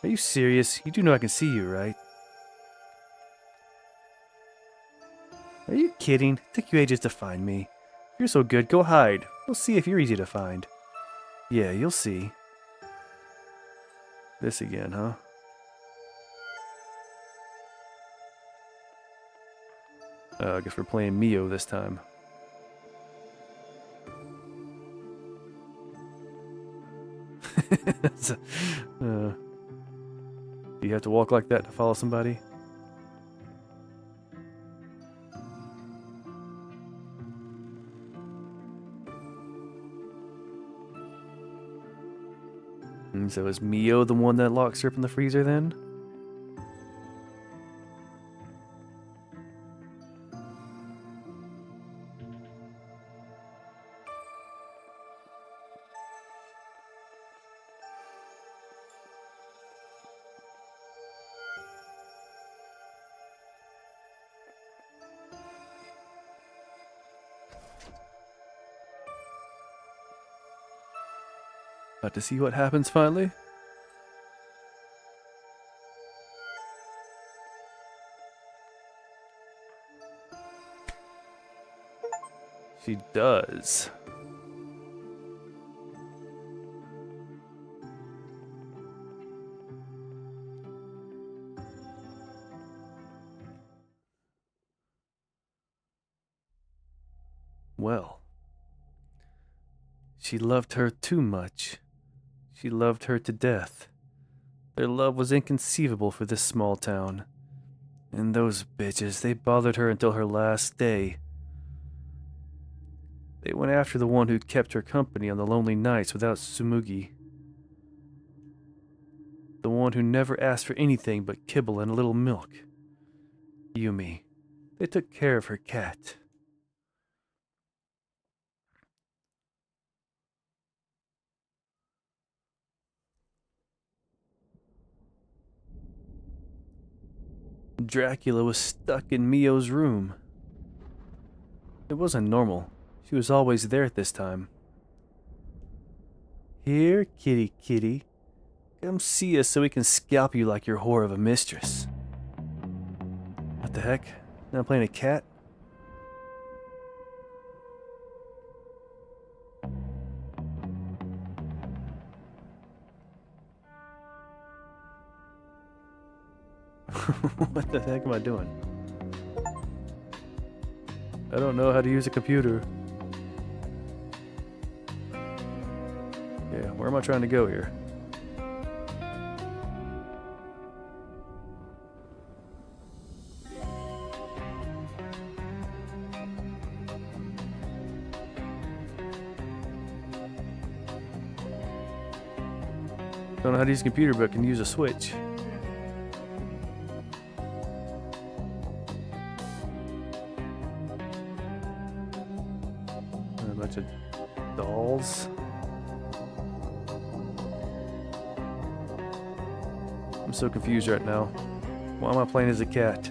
Are you serious? You do know I can see you, right? Are you kidding? It took you ages to find me. If you're so good, go hide. We'll see if you're easy to find. Yeah, you'll see. This again, huh? I guess we're playing Mio this time. Do you have to walk like that to follow somebody? So is Mio the one that locks her up in the freezer then? About to see what happens finally? She does. Well, she loved her too much. She loved her to death. Their love was inconceivable for this small town. And those bitches, they bothered her until her last day. They went after the one who kept her company on the lonely nights without Tsumugi. The one who never asked for anything but kibble and a little milk. Yumi. They took care of her cat. Dracula was stuck in Mio's room. It wasn't normal. She was always there at this time. Here, kitty kitty. Come see us so we can scalp you like your whore of a mistress. What the heck? Now I'm playing a cat? What the heck am I doing? I don't know how to use a computer. Yeah, where am I trying to go here? Don't know how to use a computer, but can use a switch. A bunch of dolls. I'm so confused right now. Why am I playing as a cat?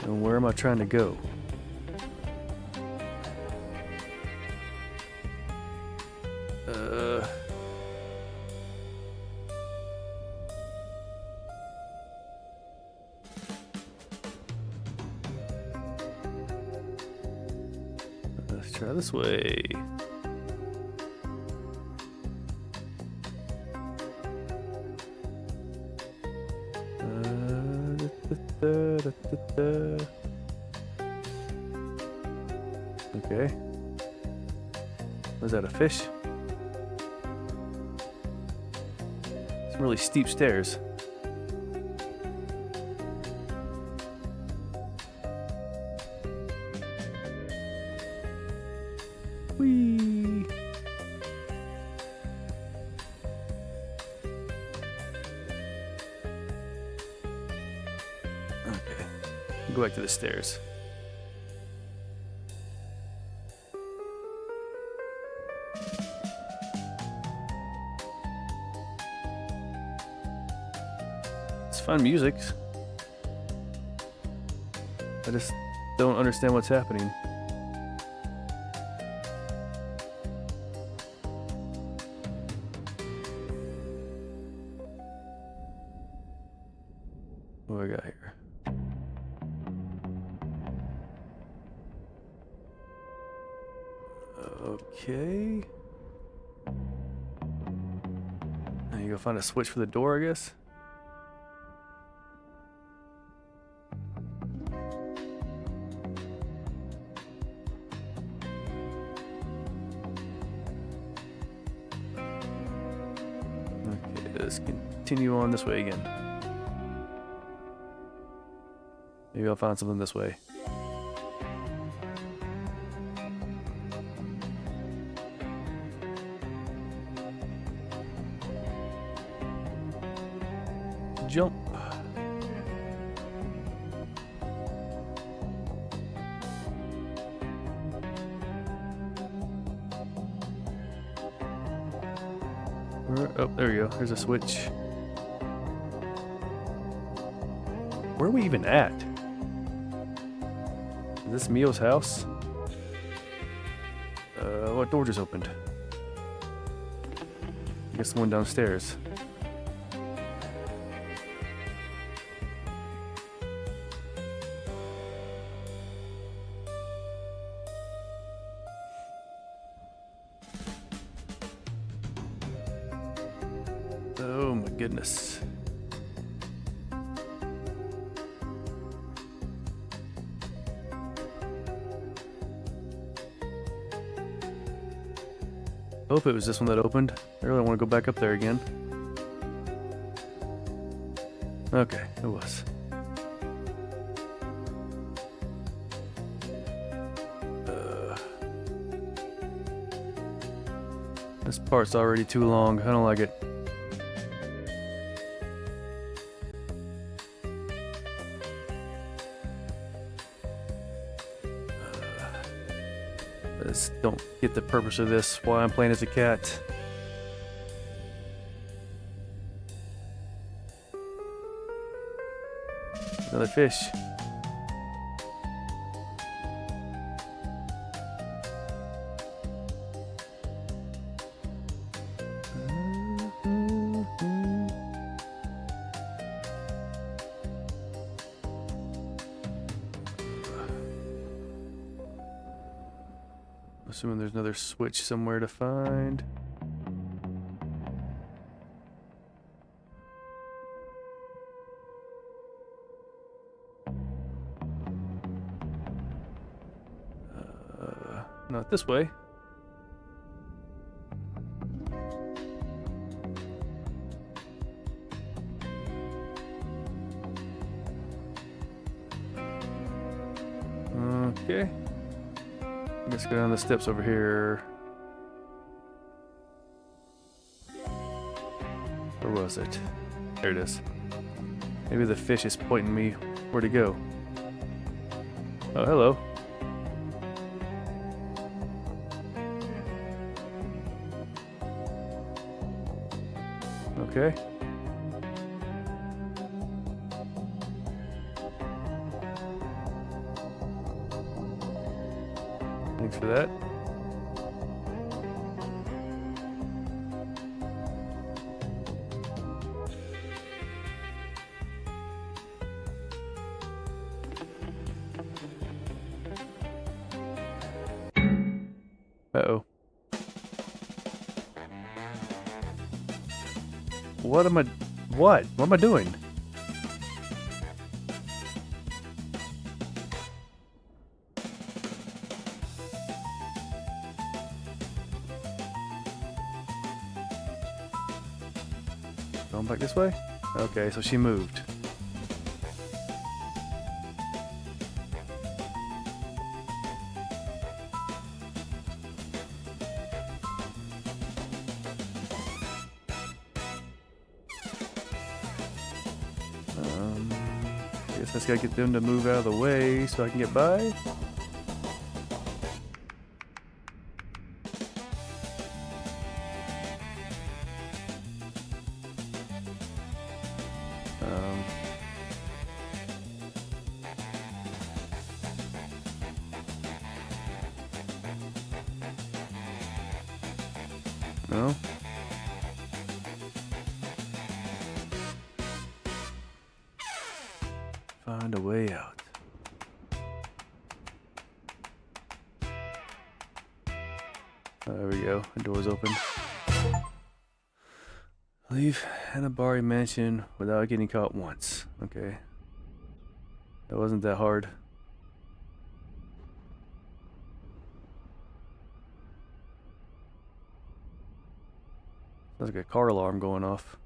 And where am I trying to go? Let's try this way. Okay. Was that a fish? Some really steep stairs. Whee! Okay. Go back to the stairs. It's fun music. I just don't understand what's happening. What do I got here? Okay. Now you go find a switch for the door, I guess. Okay, let's continue on this way again. Maybe I'll find something this way. Jump. Oh, there we go. There's a switch. Where are we even at? Is this Mio's house? What door just opened? I guess the one downstairs. Oh my goodness. Hope it was this one that opened. I really want to go back up there again. Okay, it was. This part's already too long. I don't like it. I just don't get the purpose of this, why I'm playing as a cat. Another fish. Assuming there's another switch somewhere to find. Not this way. Okay. Let's go down the steps over here. Where was it? There it is. Maybe the fish is pointing me where to go. Oh, hello. Okay. Thanks for that. Uh-oh. What am I... What? What am I doing? Going back this way? Okay, so she moved. I guess I just gotta get them to move out of the way so I can get by. No? Find a way out. There we go. The door's open. Leave Hanabari Mansion without getting caught once. Okay. That wasn't that hard. Sounds like a car alarm going off.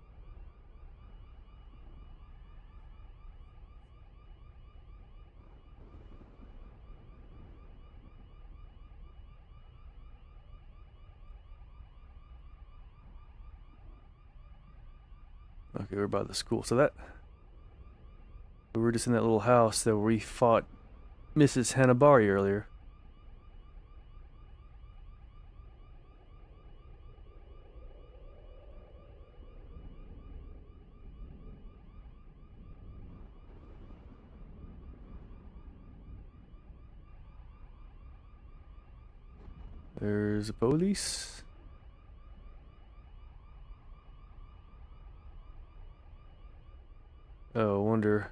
Okay, we're by the school. So that... we were just in that little house that we fought Mrs. Hanabari earlier. There's the police. Oh, I wonder...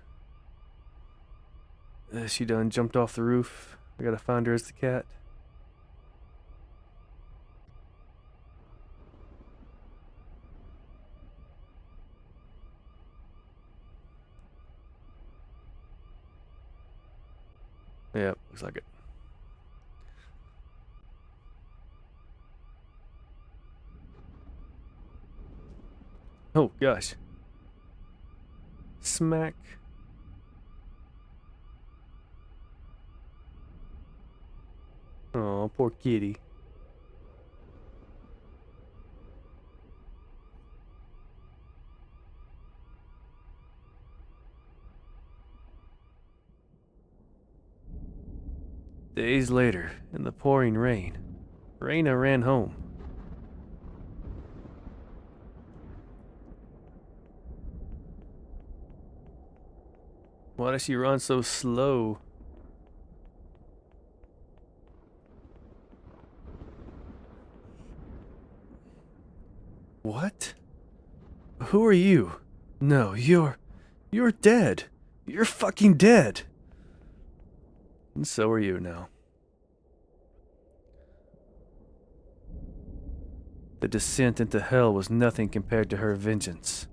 she done jumped off the roof. I gotta find her as the cat. Yeah, looks like it. Oh, gosh. Smack. Oh, poor kitty. Days later, in the pouring rain, Raina ran home. Why does she run so slow? What? Who are you? No, you're dead. You're fucking dead. And so are you now. The descent into hell was nothing compared to her vengeance.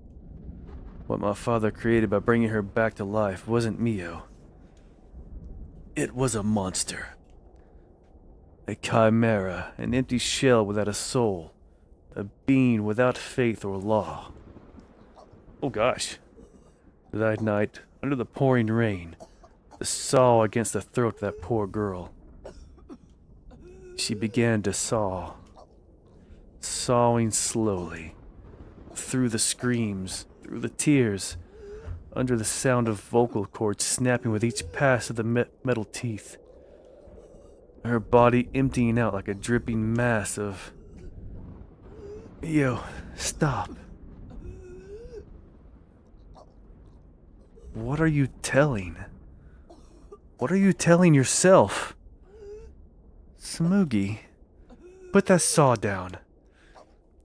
What my father created by bringing her back to life wasn't Mio. It was a monster. A chimera, an empty shell without a soul. A being without faith or law. Oh gosh. That night, under the pouring rain, the saw against the throat of that poor girl. She began to saw. Sawing slowly. Through the screams, through the tears, under the sound of vocal cords snapping with each pass of the metal teeth. Her body emptying out like a dripping mass of... Yo, stop. What are you telling? What are you telling yourself? Smoogie, put that saw down.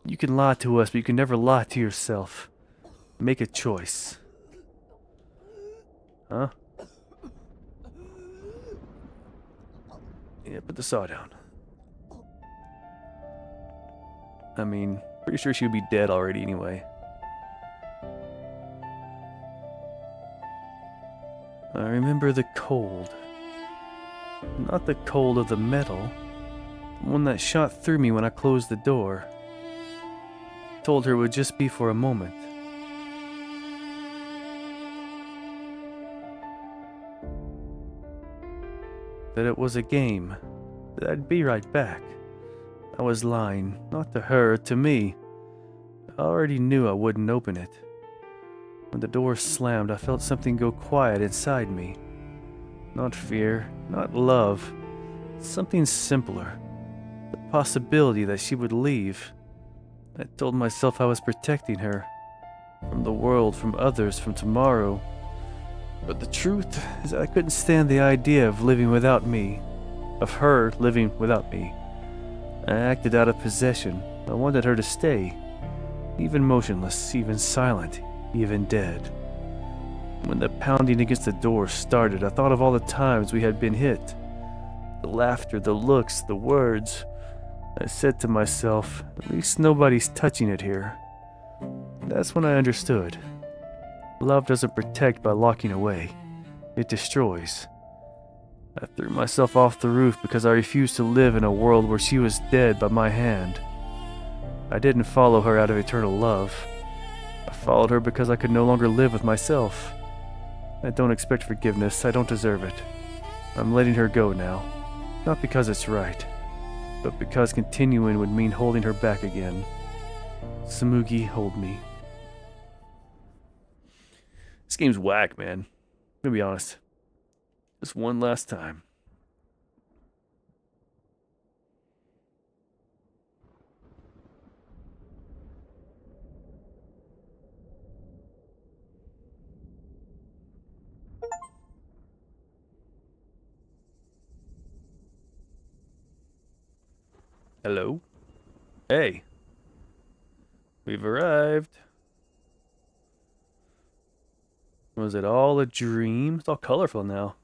You can lie to us, but you can never lie to yourself. Make a choice. Huh? Yeah, put the saw down. I mean, pretty sure she would be dead already anyway. I remember the cold. Not the cold of the metal. The one that shot through me when I closed the door. Told her it would just be for a moment. That it was a game. That I'd be right back. I was lying, not to her, to me. I already knew I wouldn't open it. When the door slammed, I felt something go quiet inside me. Not fear, not love. Something simpler. The possibility that she would leave. I told myself I was protecting her. From the world, from others, from tomorrow. But the truth is that I couldn't stand the idea of living without me. Of her living without me. I acted out of possession, I wanted her to stay, even motionless, even silent, even dead. When the pounding against the door started, I thought of all the times we had been hit. The laughter, the looks, the words. I said to myself, at least nobody's touching it here. That's when I understood. Love doesn't protect by locking away. It destroys. I threw myself off the roof because I refused to live in a world where she was dead by my hand. I didn't follow her out of eternal love. I followed her because I could no longer live with myself. I don't expect forgiveness. I don't deserve it. I'm letting her go now. Not because it's right, but because continuing would mean holding her back again. Samugi, hold me. This game's whack, man. I'm gonna be honest. Just one last time. Hello? Hey. We've arrived. Was it all a dream? It's all colorful now.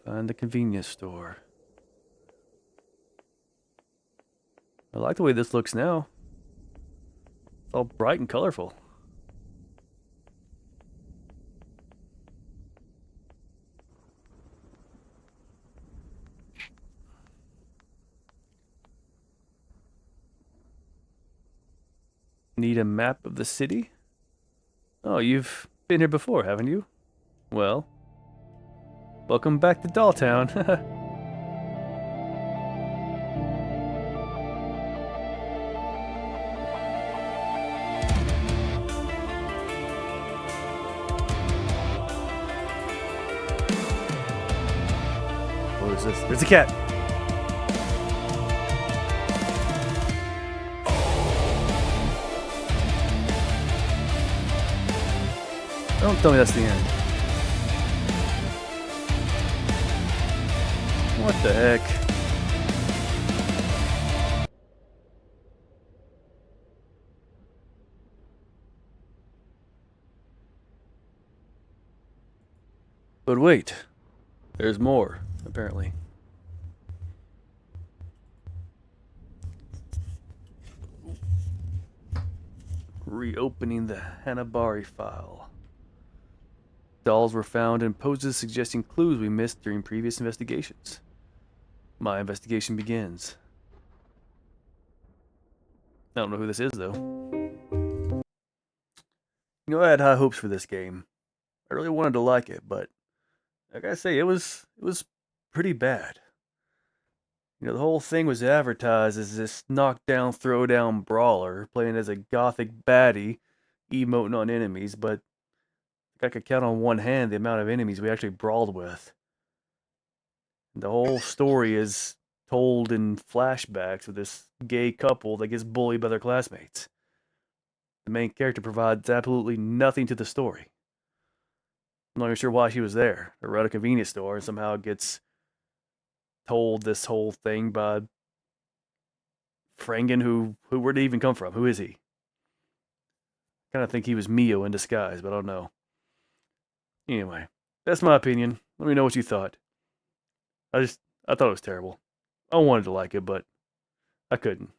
Find the convenience store. I like the way this looks now. It's all bright and colorful. Need a map of the city? Oh, you've been here before, haven't you? Well, welcome back to Dolltown. What is this? There's a cat. Don't tell me that's the end. What the heck? But wait, there's more, apparently. Reopening the Hanabari file. Dolls were found and poses suggesting clues we missed during previous investigations. My investigation begins. I don't know who this is, though. You know, I had high hopes for this game. I really wanted to like it, but I gotta say, it was pretty bad. You know, the whole thing was advertised as this knockdown, throwdown brawler, playing as a gothic baddie, emoting on enemies, but I could count on one hand the amount of enemies we actually brawled with. The whole story is told in flashbacks of this gay couple that gets bullied by their classmates. The main character provides absolutely nothing to the story. I'm not even sure why she was there. They're at a convenience store and somehow gets told this whole thing by Frangen, who where'd he even come from? Who is he? Kind of think he was Mio in disguise, but I don't know. Anyway, that's my opinion. Let me know what you thought. I thought it was terrible. I wanted to like it, but I couldn't.